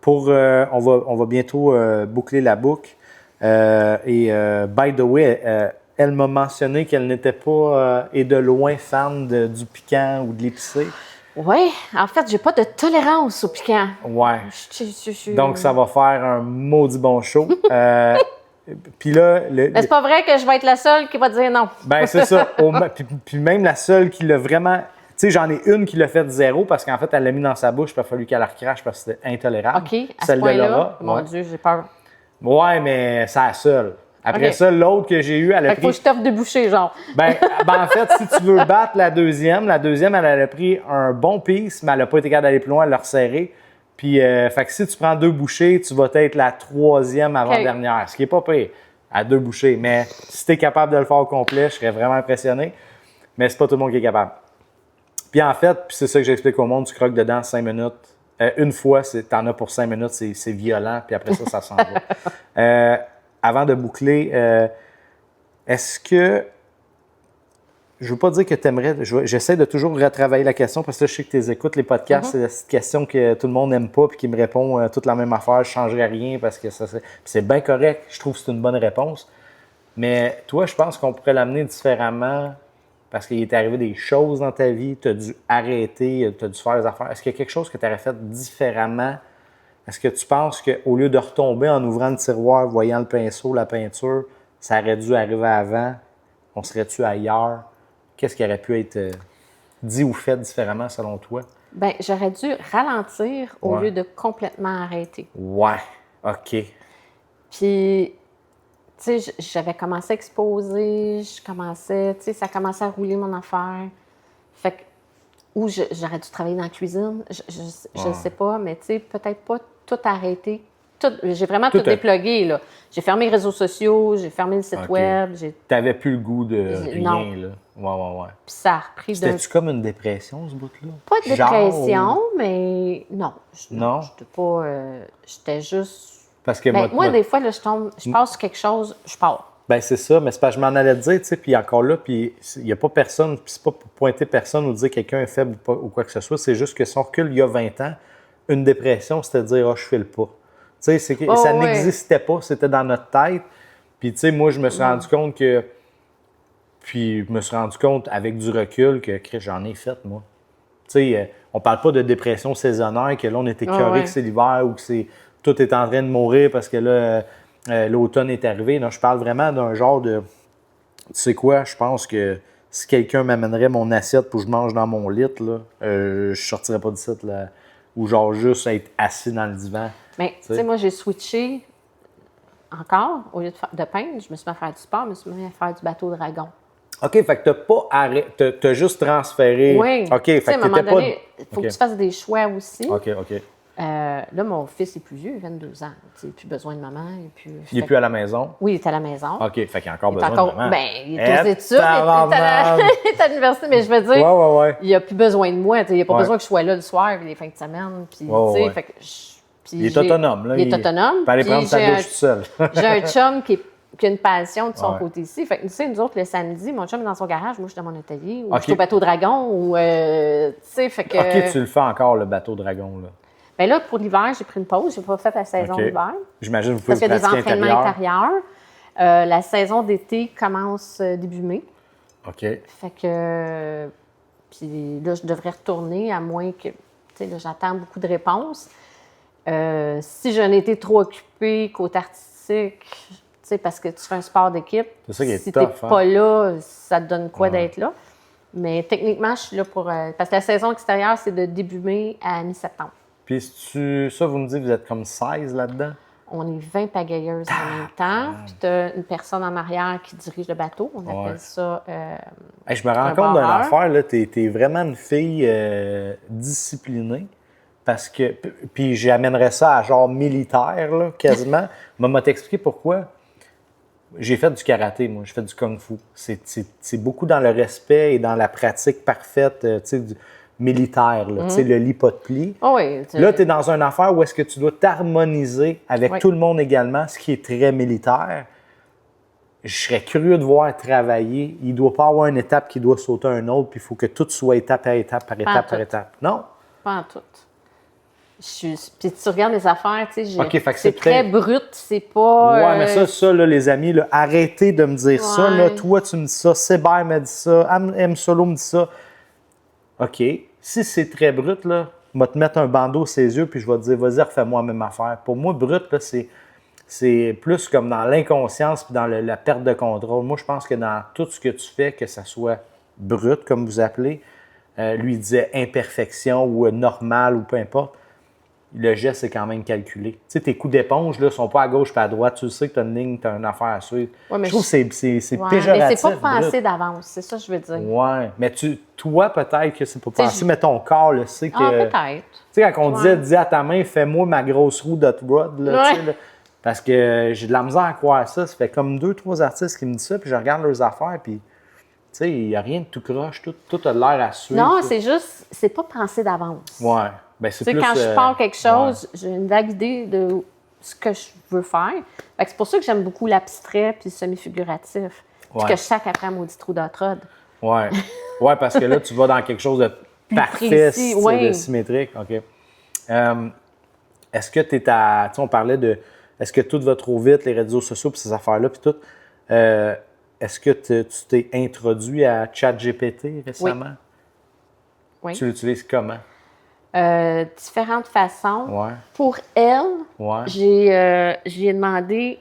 On va bientôt boucler la boucle. By the way, elle m'a mentionné qu'elle n'était pas et de loin fan du piquant ou de l'épicé. Oui, en fait, j'ai pas de tolérance au piquant. Ouais. Je- Donc, ça va faire un maudit bon show. Puis là, Mais c'est pas vrai que je vais être la seule qui va dire non. ben c'est ça. Puis même la seule qui l'a vraiment... Tu sais, j'en ai une qui l'a fait zéro parce qu'en fait, elle l'a mis dans sa bouche puis il a fallu qu'elle la recrache parce que c'était intolérable. OK, à ce Celle de point-là, Laura, mon ouais. Dieu, j'ai peur. Ouais, mais c'est la seule. Après OK. ça, l'autre que j'ai eue, elle a Fait qu'il faut pris... que je t'offre des bouchées, genre. Ben, en fait, si tu veux battre la deuxième, elle a pris un bon piece, mais elle n'a pas été capable d'aller plus loin, elle l'a resserré. Puis, fait que si tu prends 2 bouchées, tu vas être la 3e avant-dernière, ce qui n'est pas pire, à 2 bouchées. Mais si tu es capable de le faire au complet, je serais vraiment impressionné. Mais c'est pas tout le monde qui est capable. Puis en fait, puis c'est ça que j'explique au monde, tu croques dedans 5 minutes. Une fois, t'en as pour 5 minutes, c'est violent, puis après ça s'en va. Avant de boucler, est-ce que... Je veux pas dire que tu aimerais... J'essaie de toujours retravailler la question parce que là, je sais que tu écoutes les podcasts, c'est cette question que tout le monde n'aime pas puis qui me répond toute la même affaire, je ne changerai rien parce que c'est bien correct. Je trouve que c'est une bonne réponse. Mais toi, je pense qu'on pourrait l'amener différemment parce qu'il est arrivé des choses dans ta vie, tu as dû arrêter, tu as dû faire des affaires. Est-ce qu'il y a quelque chose que tu aurais fait différemment? Est-ce que tu penses qu'au lieu de retomber en ouvrant le tiroir, voyant le pinceau, la peinture, ça aurait dû arriver avant? On serait-tu ailleurs? Qu'est-ce qui aurait pu être dit ou fait différemment selon toi? Ben, j'aurais dû ralentir au Ouais. lieu de complètement arrêter. Ouais, OK. Puis, tu sais, j'avais commencé à exposer, ça commençait à rouler mon affaire. Fait que, ou j'aurais dû travailler dans la cuisine, je sais pas, mais tu sais, peut-être pas tout arrêter J'ai vraiment tout déplugué, là. J'ai fermé les réseaux sociaux, j'ai fermé le site web. T'avais plus le goût de rien, non. là. Ouais. Puis ça a repris C'était-tu comme une dépression, ce bout-là? Pas de dépression, mais non. Non? J'étais pas... j'étais juste... Parce que moi, des fois, là, je passe sur quelque chose, je pars. Ben c'est ça, mais c'est parce que je m'en allais te dire, tu sais, puis encore là, puis il n'y a pas personne, puis c'est pas pour pointer personne ou dire que quelqu'un est faible ou quoi que ce soit, c'est juste que si on recule il y a 20 ans, une dépression, c'était de dire « Ah, je file pas ». Tu sais, ça n'existait pas, c'était dans notre tête. Puis, tu sais, moi, je me suis rendu compte que... Puis, je me suis rendu compte, avec du recul, que j'en ai fait, moi. Tu sais, on parle pas de dépression saisonnière, que là, on était écœuré que c'est l'hiver ou que tout est en train de mourir parce que là, l'automne est arrivé. Non, je parle vraiment d'un genre de... Tu sais quoi, je pense que si quelqu'un m'amènerait mon assiette pour que je mange dans mon lit, là, je sortirais pas du site, là. Ou genre juste être assis dans le divan. Mais, tu sais, moi, j'ai switché encore. Au lieu de peindre, je me suis mis à faire du sport, je me suis mis à faire du bateau dragon. OK, fait que t'as pas arrêté, t'as juste transféré. Oui. OK, fait que à un moment donné, pas... il faut que tu fasses des choix aussi. OK. Là, mon fils est plus vieux, il a 22 ans. Il n'a plus besoin de maman. Il n'est plus à la maison? Oui, il est à la maison. OK, fait qu'il a encore besoin de maman. Ben, il est aux études, il est à l'université, mais je veux dire, il n'a plus besoin de moi. Il n'a pas besoin que je sois là le soir, les fins de semaine. Puis, fait que il est autonome, là. Il est autonome. Il peut aller prendre sa douche tout seul. J'ai un chum qui a une passion de son côté ici. Fait que, tu sais, nous autres, le samedi, mon chum est dans son garage, moi, je suis dans mon atelier, ou je suis au bateau dragon, ou, tu sais, fait que... OK, tu le fais encore, le bateau dragon, là. Bien là, pour l'hiver, j'ai pris une pause. Je n'ai pas fait la saison d'hiver. J'imagine que vous pouvez parce qu'il y a des entraînements intérieurs. La saison d'été commence début mai. OK. Fait que... puis là, je devrais retourner, à moins que... Tu sais, là, j'attends beaucoup de réponses. Si je n'ai été trop occupée côté artistique, tu sais, parce que tu fais un sport d'équipe, c'est ça qui est si tough, tu n'es pas là, ça te donne quoi d'être là? Mais techniquement, je suis là pour... parce que la saison extérieure, c'est de début mai à mi-septembre. Puis ça, vous me dites, vous êtes comme 16 là-dedans? On est 20 pagayeuses en même temps. Puis tu as une personne en arrière qui dirige le bateau. On appelle ça je me rends compte d'une affaire, là. Tu es vraiment une fille disciplinée. Parce que... Puis j'amènerais ça à genre militaire, là, quasiment. Maman t'expliquer pourquoi. J'ai fait du karaté, moi. J'ai fait du kung-fu. C'est beaucoup dans le respect et dans la pratique parfaite, tu sais, militaire, là, tu sais, le lit pas de pli. Là, tu es dans une affaire où est-ce que tu dois t'harmoniser avec tout le monde également, ce qui est très militaire. Je serais curieux de voir travailler. Il ne doit pas avoir une étape qui doit sauter à une autre, puis il faut que tout soit étape par étape, par étape, par étape. Non? Pas en tout. Puis tu regardes les affaires, tu sais, c'est très brut, c'est pas... Ouais, mais ça, là, les amis, là, arrêtez de me dire ça. Là, toi, tu me dis ça, Sébert m'a dit ça, M. Solo me dit ça. OK. Si c'est très brut, là, je vais te mettre un bandeau sur les yeux puis je vais te dire, vas-y, refais-moi la même affaire. Pour moi, brut, là, c'est plus comme dans l'inconscience puis dans la perte de contrôle. Moi, je pense que dans tout ce que tu fais, que ça soit brut, comme vous appelez, lui disait imperfection ou normal ou peu importe, le geste est quand même calculé. Tu sais, tes coups d'éponge ne sont pas à gauche et à droite. Tu sais que tu as une ligne, tu as une affaire à suivre. Je trouve que c'est péjoratif. Mais c'est pas pensé d'avance, c'est ça que je veux dire. Oui, mais toi, peut-être que c'est pas pensé, mais ton corps le sait que... peut-être. Tu sais, quand on disait, dis à ta main, fais-moi ma grosse roue d'hot rod, là, tu sais, là, parce que j'ai de la misère à croire ça. Ça fait comme 2-3 artistes qui me disent ça, puis je regarde leurs affaires, puis... Tu sais, il n'y a rien de tout croche, tout a l'air à suivre. Non, c'est juste, c'est pas pensé d'avance. Oui. Ben, c'est plus, quand je pars quelque chose, j'ai une vague idée de ce que je veux faire. C'est pour ça que j'aime beaucoup l'abstrait puis le semi-figuratif. Puis que je sac après un maudit trou d'Otrod. Oui. Ouais, parce que là, tu vas dans quelque chose de parfait, de symétrique. OK. Est-ce que tu es à... Tu sais, on parlait de... Est-ce que tout va trop vite, les réseaux sociaux puis ces affaires-là, puis tout. Est-ce que tu t'es introduit à ChatGPT récemment? Oui. Tu l'utilises comment? Différentes façons. Pour elle, j'ai demandé,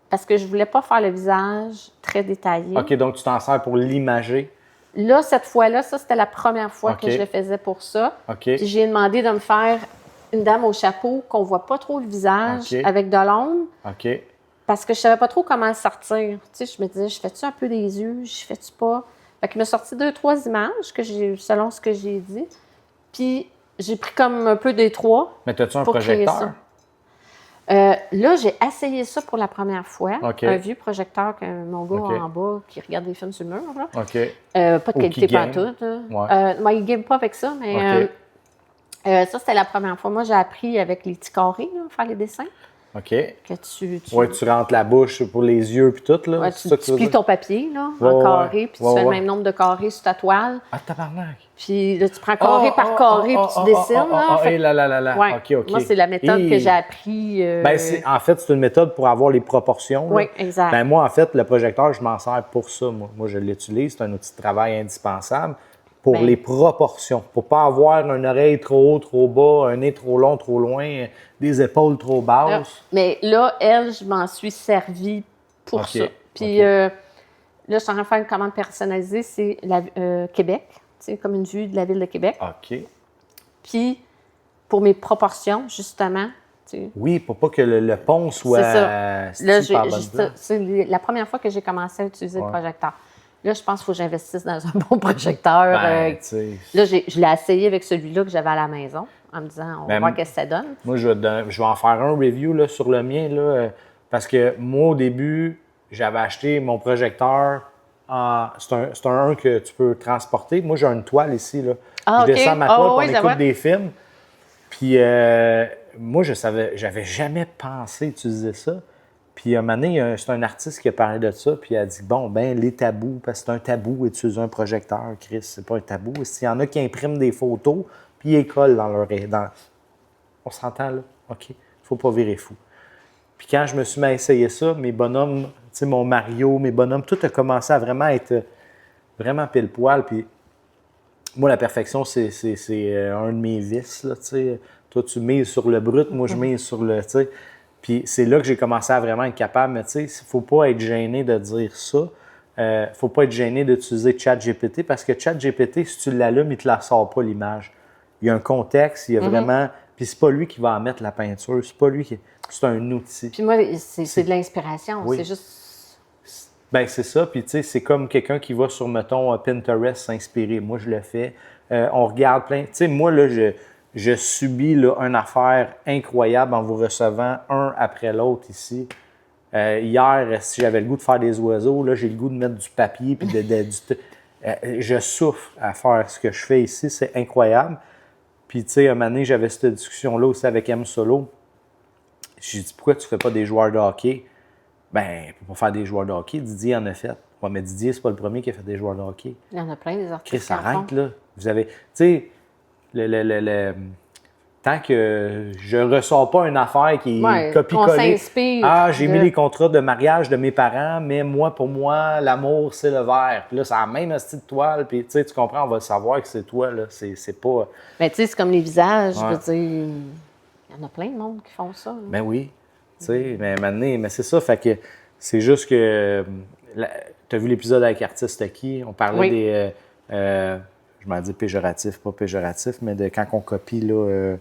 parce que je ne voulais pas faire le visage très détaillé. OK, donc tu t'en sers pour l'imager. Là, cette fois-là, ça, c'était la première fois que je le faisais pour ça. Puis j'ai demandé de me faire une dame au chapeau qu'on ne voit pas trop le visage, avec de l'ombre. Parce que je ne savais pas trop comment sortir. Tu sais, je me disais, je fais-tu un peu des yeux? Je fais-tu pas? Fait qu'il m'a sorti 2-3 images selon ce que j'ai dit. Puis j'ai pris comme un peu des trois. Mais as-tu un projecteur? Là, j'ai essayé ça pour la première fois. OK. Un vieux projecteur que mon gars OK. a en bas qui regarde des films sur le mur. Là. OK. Pas de Ou qualité qui game. pantoute. Ouais. Moi, il ne game pas avec ça, mais OK. ça, c'était la première fois. Moi, j'ai appris avec les petits carrés, là, faire les dessins. OK. Que tu Ouais, tu rentres la bouche pour les yeux puis tout, là. ouais, c'est ça que tu veux plies dire? ton papier là, Ouais, en ouais, carré, puis ouais, tu fais ouais. le même nombre de carrés sur ta toile. Ah, tabarnak! Puis là, tu prends carré par carré, puis tu dessines. là. Fait que- là. ouais. OK. Moi, c'est la méthode que j'ai appris. Ben, en fait, c'est une méthode pour avoir les proportions. Oui, là. exact. Ben, moi, en fait, le projecteur, je m'en sers pour ça. Moi, je l'utilise. C'est un outil de travail indispensable pour Ben. les proportions. Pour ne pas avoir une oreille trop haut, trop bas, un nez trop long, trop loin, des épaules trop Là, basses. mais là, elle, je m'en suis servie pour OK, ça. Puis OK. là, je suis en train de faire une commande personnalisée, c'est Québec, comme une vue de la ville de Québec. OK. Puis pour mes proportions, justement, tu sais, Oui, pour pas que le pont soit c'est ça. style Là, par bas dedans. c'est la première fois que j'ai commencé à utiliser Ouais. le projecteur. Là, je pense qu'il faut que j'investisse dans un bon projecteur. Ben, tu sais. Là, je l'ai essayé avec celui-là que j'avais à la maison, en me disant, on va Ben, voir qu'est-ce que ça donne. Moi, je vais en faire un review là, sur le mien, là, parce que moi, au début, j'avais acheté mon projecteur. C'est un que tu peux transporter. Moi, j'ai une toile ici. Là. Ah, je OK. descends ma Ah, toile, oui, puis je on vois. écoute des films. Puis moi, j'avais jamais pensé utiliser ça. Puis un moment donné, c'est un artiste qui a parlé de ça, puis il a dit, bon, ben les tabous, parce que c'est un tabou d'utiliser un projecteur, Chris, c'est pas un tabou. S'il y en a qui impriment des photos, puis ils collent dans leur... On s'entend, là? OK, faut pas virer fou. Puis quand je me suis mis à essayer ça, mes bonhommes, tu sais, mon Mario, mes bonhommes, tout a commencé à vraiment être vraiment pile-poil. Puis moi, la perfection, c'est un de mes vices, là, tu sais. Toi, tu mises sur le brut, moi, je mise sur le, tu sais. Puis c'est là que j'ai commencé à vraiment être capable. Mais tu sais, il ne faut pas être gêné de dire ça. Il ne faut pas être gêné d'utiliser ChatGPT parce que ChatGPT, si tu l'allumes, il ne te la sort pas, l'image. Il y a un contexte, il y a vraiment... Puis c'est pas lui qui va en mettre la peinture, c'est pas lui qui... C'est un outil. Puis moi, c'est de l'inspiration. Oui. C'est juste... Ben c'est ça. Puis tu sais, c'est comme quelqu'un qui va sur, mettons, Pinterest s'inspirer. Moi, je le fais. On regarde plein... Tu sais, moi, là, je subis là, une affaire incroyable en vous recevant un après l'autre ici. Hier, si j'avais le goût de faire des oiseaux, là, j'ai le goût de mettre du papier puis je souffre à faire ce que je fais ici. C'est incroyable. Puis, tu sais, un moment donné, j'avais cette discussion-là aussi avec M. Solo. J'ai dit, pourquoi tu fais pas des joueurs de hockey? Ben, pour pas faire des joueurs de hockey, Didier en a fait. Ouais, mais Didier, c'est pas le premier qui a fait des joueurs de hockey. Il y en a plein, des artistes. Chris, arrête, là. Vous avez... Tu sais, tant que je ressors pas une affaire qui est copie-collée. On s'inspire. Ah, j'ai mis les contrats de mariage de mes parents, mais moi, pour moi, l'amour, c'est le vert. Puis là, c'est la même hostie de toile. Puis, tu sais, tu comprends, on va savoir que c'est toi, là. C'est pas... Mais tu sais, c'est comme les visages. Ouais. Je veux dire, il y en a plein de monde qui font ça. Là. Ben oui. Tu sais, mais maintenant, mais c'est ça. Fait que c'est juste que... Tu as vu l'épisode avec Artiste qui? On parlait des... je m'en dis péjoratif, pas péjoratif, mais de quand on copie, là...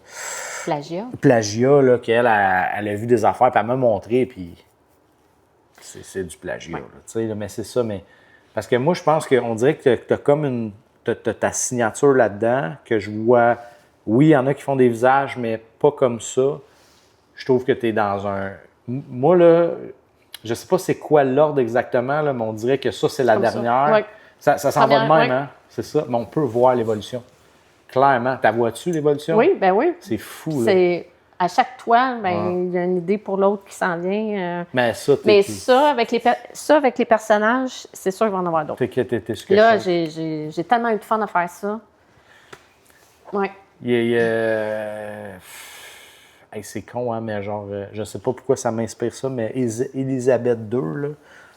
Plagiat, là, qu'elle elle a vu des affaires, puis elle m'a montré, puis c'est du plagiat, là, tu sais, là, mais c'est ça, mais... Parce que moi, je pense qu'on dirait que tu as comme une... T'as ta signature là-dedans, que je vois... Oui, il y en a qui font des visages, mais pas comme ça. Je trouve que tu es dans un... Moi, là, je sais pas c'est quoi l'ordre exactement, là, mais on dirait que ça, c'est la dernière. Ouais. Ça s'en va de même, hein? C'est ça. Mais on peut voir l'évolution. Clairement. T'as vois-tu l'évolution? Oui, ben oui. C'est fou, là. C'est... À chaque toile, ben, il y a une idée pour l'autre qui s'en vient. Mais ça, ça, avec les personnages, c'est sûr qu'il va en avoir d'autres. Là, j'ai tellement eu de fun à faire ça. Oui. Hey, c'est con, hein, mais genre, je sais pas pourquoi ça m'inspire ça, mais Élisabeth II, là,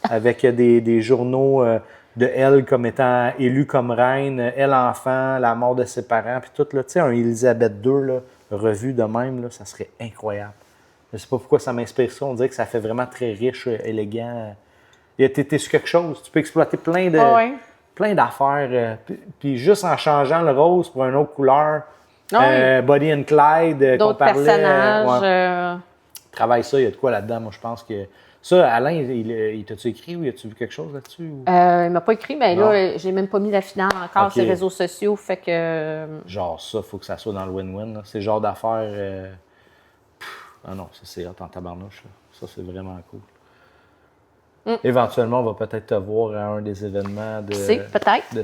avec des journaux de elle comme étant élue comme reine, elle enfant, la mort de ses parents, puis tout, là, tu sais, un Élisabeth II, là, revu de même, là, ça serait incroyable. Je sais pas pourquoi ça m'inspire ça, on dirait que ça fait vraiment très riche, élégant. T'es sur quelque chose, tu peux exploiter plein d'affaires, puis juste en changeant le rose pour une autre couleur. Bonnie and Clyde, d'autres personnages. Travaille ça, il y a de quoi là-dedans, moi je pense que... Ça, Alain, il t'a-tu écrit ou as-tu vu quelque chose là-dessus? Ou... Il m'a pas écrit, mais là, j'ai même pas mis la finale encore sur les réseaux sociaux, fait que... Genre ça, il faut que ça soit dans le win-win. Là. C'est le genre d'affaires... Ah non, ça c'est hot en tabarnouche. Ça, c'est vraiment cool. Éventuellement, on va peut-être te voir à un des événements de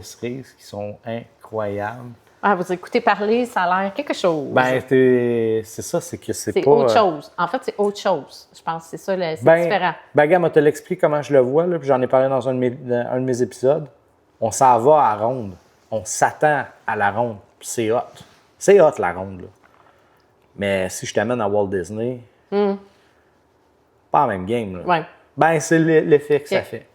cerise qui sont incroyables. Ah, vous écoutez parler, ça a l'air quelque chose. Ben, c'est ça, c'est que c'est pas... autre chose. En fait, c'est autre chose. Je pense que c'est ça, c'est différent. Ben, gars, moi, te l'explique comment je le vois, là, puis j'en ai parlé dans un de mes épisodes. On s'en va à la ronde. On s'attend à la ronde. Puis c'est hot. C'est hot, la ronde, là. Mais si je t'amène à Walt Disney, pas la même game, là. Ouais. Ben, c'est l'effet que ça fait.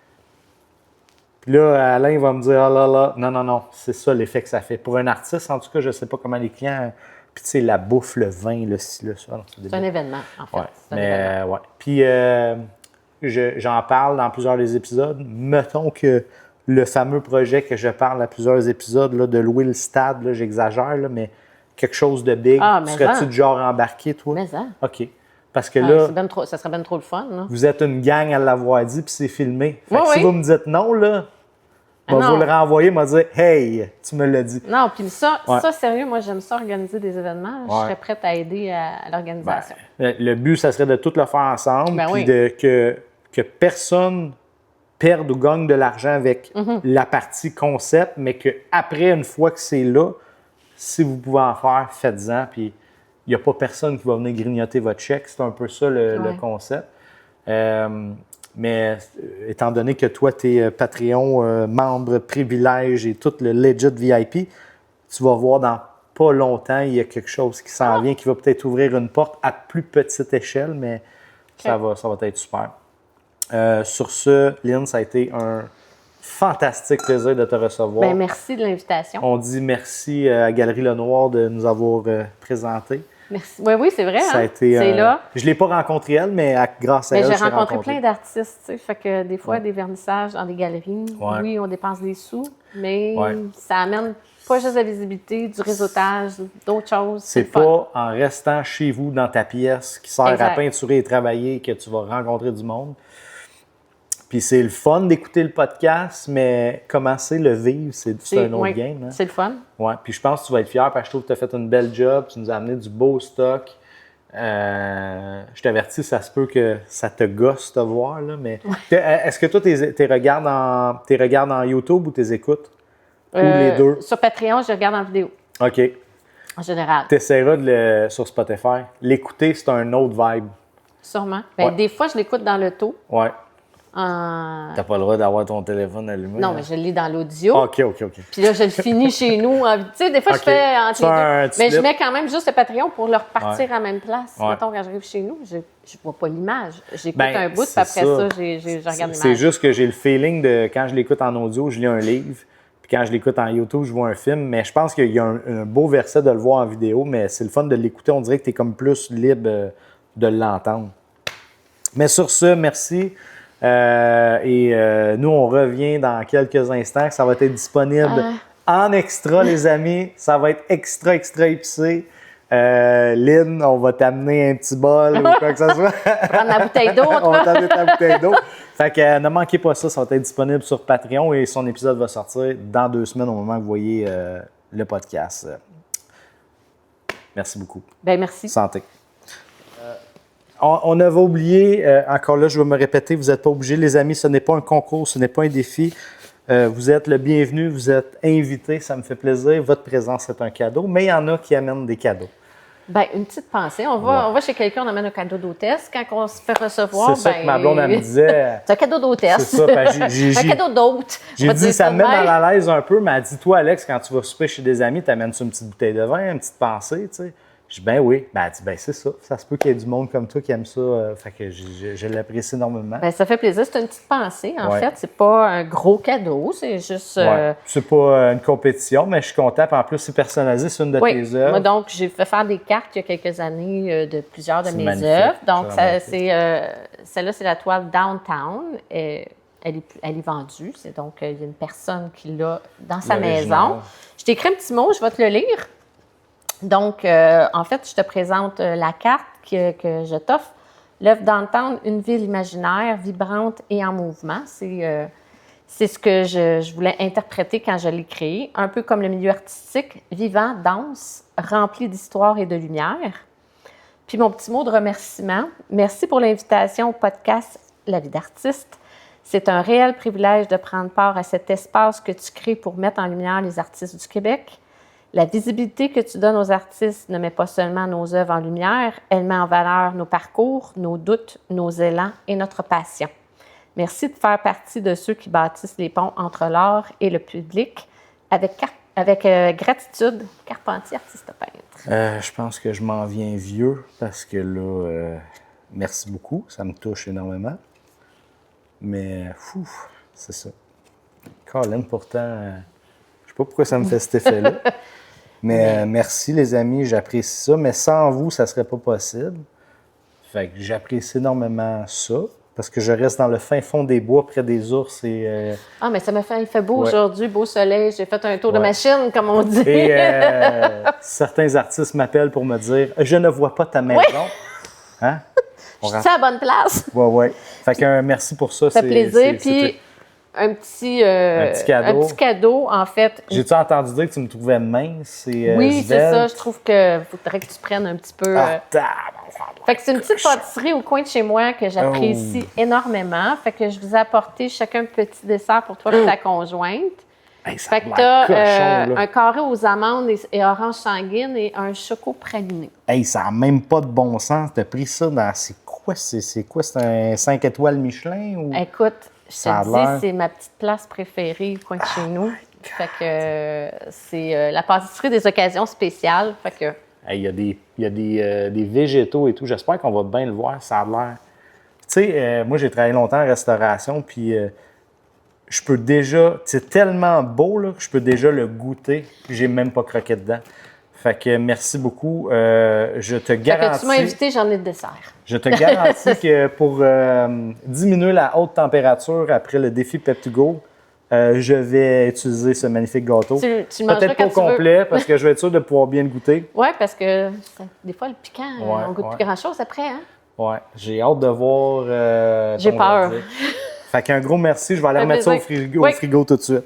Puis là, Alain va me dire, ah là là, non, c'est ça l'effet que ça fait. Pour un artiste, en tout cas, je sais pas comment les clients, puis tu sais, la bouffe, le vin, le ci, le ça. C'est un événement, en fait. Ouais, c'est un événement. Ouais. Puis j'en parle dans plusieurs des épisodes. Mettons que le fameux projet que je parle à plusieurs épisodes, là, de louer le stade, là, j'exagère, là, mais quelque chose de big. Serais-tu du genre embarqué, toi? Mais ça. OK. Parce que là, ça serait bien trop le fun. Là. Vous êtes une gang à l'avoir dit, puis c'est filmé. Fait que oui. si vous me dites non, là, vous le renvoyer, m'a dire « Hey, tu me l'as dit ». Non, puis ça, sérieux, moi, j'aime ça organiser des événements. Je serais prête à aider à l'organisation. Le but, ça serait de tout le faire ensemble, puis que personne perde ou gagne de l'argent avec la partie concept, mais qu'après, une fois que c'est là, si vous pouvez en faire, faites-en, puis il n'y a pas personne qui va venir grignoter votre chèque. C'est un peu ça le concept. Mais étant donné que toi, tu es Patreon, membre privilège et tout le legit VIP, tu vas voir dans pas longtemps, il y a quelque chose qui s'en vient, qui va peut-être ouvrir une porte à plus petite échelle, mais ça va être super. Sur ce, Lynn, ça a été un fantastique plaisir de te recevoir. Bien, merci de l'invitation. On dit merci à Galerie Lenoir de nous avoir présenté. Merci. Oui, c'est vrai. Ça a été, c'est là. Je ne l'ai pas rencontré elle, mais grâce à elle, j'ai rencontré plein d'artistes. Tu sais, fait que des fois, des vernissages dans des galeries, oui, on dépense des sous, mais ça amène pas juste la visibilité, du réseautage, d'autres choses. C'est pas en restant chez vous dans ta pièce qui sert à peinturer et travailler que tu vas rencontrer du monde. Puis c'est le fun d'écouter le podcast, mais commencer le vivre, c'est un autre game. Hein? C'est le fun. Oui, puis je pense que tu vas être fier parce que je trouve que tu as fait une belle job, tu nous as amené du beau stock. Je t'avertis, ça se peut que ça te gosse de voir, là, mais est-ce que toi, t'es regardes en YouTube ou t'es écoutes? Ou les deux? Sur Patreon, je regarde en vidéo. OK. En général. Tu essaieras sur Spotify. L'écouter, c'est un autre vibe. Sûrement. Des fois, je l'écoute dans l'auto. Oui. T'as pas le droit d'avoir ton téléphone allumé? Non, mais je le lis dans l'audio. OK. Puis là, je le finis chez nous. Tu sais, des fois, je fais entre les deux. Mais je mets quand même juste le Patreon pour le repartir à la même place. Mettons, quand j'arrive chez nous, je vois pas l'image. J'écoute un bout, puis après ça, je regarde l'image. C'est juste que j'ai le feeling de quand je l'écoute en audio, je lis un livre. Puis quand je l'écoute en YouTube, je vois un film. Mais je pense qu'il y a un beau verset de le voir en vidéo, mais c'est le fun de l'écouter. On dirait que tu es comme plus libre de l'entendre. Mais sur ce, merci. Nous, on revient dans quelques instants. Ça va être disponible en extra, les amis. Ça va être extra épicé. Lynn, on va t'amener un petit bol ou quoi que ce soit. Prendre ma bouteille d'eau. On va t'amener ta bouteille d'eau. Fait que ne manquez pas ça. Ça va être disponible sur Patreon et son épisode va sortir dans 2 semaines au moment que vous voyez le podcast. Merci beaucoup. Bien, merci. Santé. On avait oublié, encore là, je vais me répéter, vous n'êtes pas obligés, les amis, ce n'est pas un concours, ce n'est pas un défi. Vous êtes le bienvenu, vous êtes invités, ça me fait plaisir. Votre présence est un cadeau, mais il y en a qui amènent des cadeaux. Bien, une petite pensée. On va chez quelqu'un, on amène un cadeau d'hôtesse. Quand on se fait recevoir, c'est ça que ma blonde, elle me disait. C'est un cadeau d'hôtesse. C'est ça. Un cadeau d'hôte. J'ai dit, ça me met mal à l'aise un peu, mais elle dit, toi, Alex, quand tu vas souper chez des amis, t'amènes-tu une petite bouteille de vin, une petite pensée, tu sais. Je dis, ben oui. Ben, elle dit, ben c'est ça. Ça se peut qu'il y ait du monde comme toi qui aime ça. Fait que je l'apprécie énormément. Ben, ça fait plaisir. C'est une petite pensée, en fait. C'est pas un gros cadeau. C'est juste. C'est pas une compétition, mais je suis content. Puis en plus, c'est personnalisé. C'est une de tes œuvres. Moi, donc, j'ai fait faire des cartes il y a quelques années de plusieurs de mes œuvres. Donc, celle-là, c'est la toile Downtown. Elle est vendue. C'est donc, il y a une personne qui l'a dans sa maison. Je t'ai écrit un petit mot. Je vais te le lire. Donc, en fait, je te présente la carte que je t'offre. L'œuvre Downtown, une ville imaginaire, vibrante et en mouvement. C'est ce que je voulais interpréter quand je l'ai créé. Un peu comme le milieu artistique, vivant, dense, rempli d'histoire et de lumière. Puis mon petit mot de remerciement. Merci pour l'invitation au podcast La vie d'artiste. C'est un réel privilège de prendre part à cet espace que tu crées pour mettre en lumière les artistes du Québec. La visibilité que tu donnes aux artistes ne met pas seulement nos œuvres en lumière, elle met en valeur nos parcours, nos doutes, nos élans et notre passion. Merci de faire partie de ceux qui bâtissent les ponts entre l'art et le public. Avec gratitude, Carpentier, artiste peintre. Je pense que je m'en viens vieux parce que là, merci beaucoup, ça me touche énormément. Mais, c'est ça. Colin, pourtant, je sais pas pourquoi ça me fait cet effet-là. Mais merci les amis, j'apprécie ça. Mais sans vous, ça serait pas possible. Fait que j'apprécie énormément ça. Parce que je reste dans le fin fond des bois, près des ours et... mais il fait beau aujourd'hui, beau soleil. J'ai fait un tour de machine, comme on dit. Et certains artistes m'appellent pour me dire « Je ne vois pas ta maison. Oui. » Hein? Je suis à la bonne place. Oui. Fait qu'un merci pour ça. Ça fait plaisir. Puis un petit cadeau, en fait. J'ai-tu entendu dire que tu me trouvais mince? Oui, c'est ça. Je trouve qu'il faudrait que tu prennes un petit peu... Fait que c'est une petite pâtisserie au coin de chez moi que j'apprécie énormément. Fait que je vous ai apporté chacun un petit dessert pour toi et ta conjointe. Hey, fait que tu as un carré aux amandes et orange sanguine et un choco praliné. Hey, ça n'a même pas de bon sens. Tu as pris ça dans... C'est quoi? C'est un 5 étoiles Michelin? Ou... Écoute, je te dis, c'est ma petite place préférée au coin de chez nous. Fait que c'est la pâtisserie des occasions spéciales. Fait que... Il y a des végétaux et tout. J'espère qu'on va bien le voir. Ça a l'air... Tu sais, moi, j'ai travaillé longtemps en restauration, puis je peux déjà... C'est tellement beau, là, que je peux déjà le goûter, puis j'ai même pas croqué dedans. Fait que merci beaucoup. Je te garantis... Fait que tu m'as invité, j'en ai de dessert. Je te garantis que pour diminuer la haute température après le défi Pep2Go, je vais utiliser ce magnifique gâteau. Tu peut-être pas au complet, parce que je vais être sûr de pouvoir bien le goûter. Oui, parce que des fois, le piquant, on goûte plus grand-chose après. Hein? Oui, j'ai hâte de voir J'ai peur. Fait qu'un gros merci. Je vais aller remettre ça au frigo tout de suite.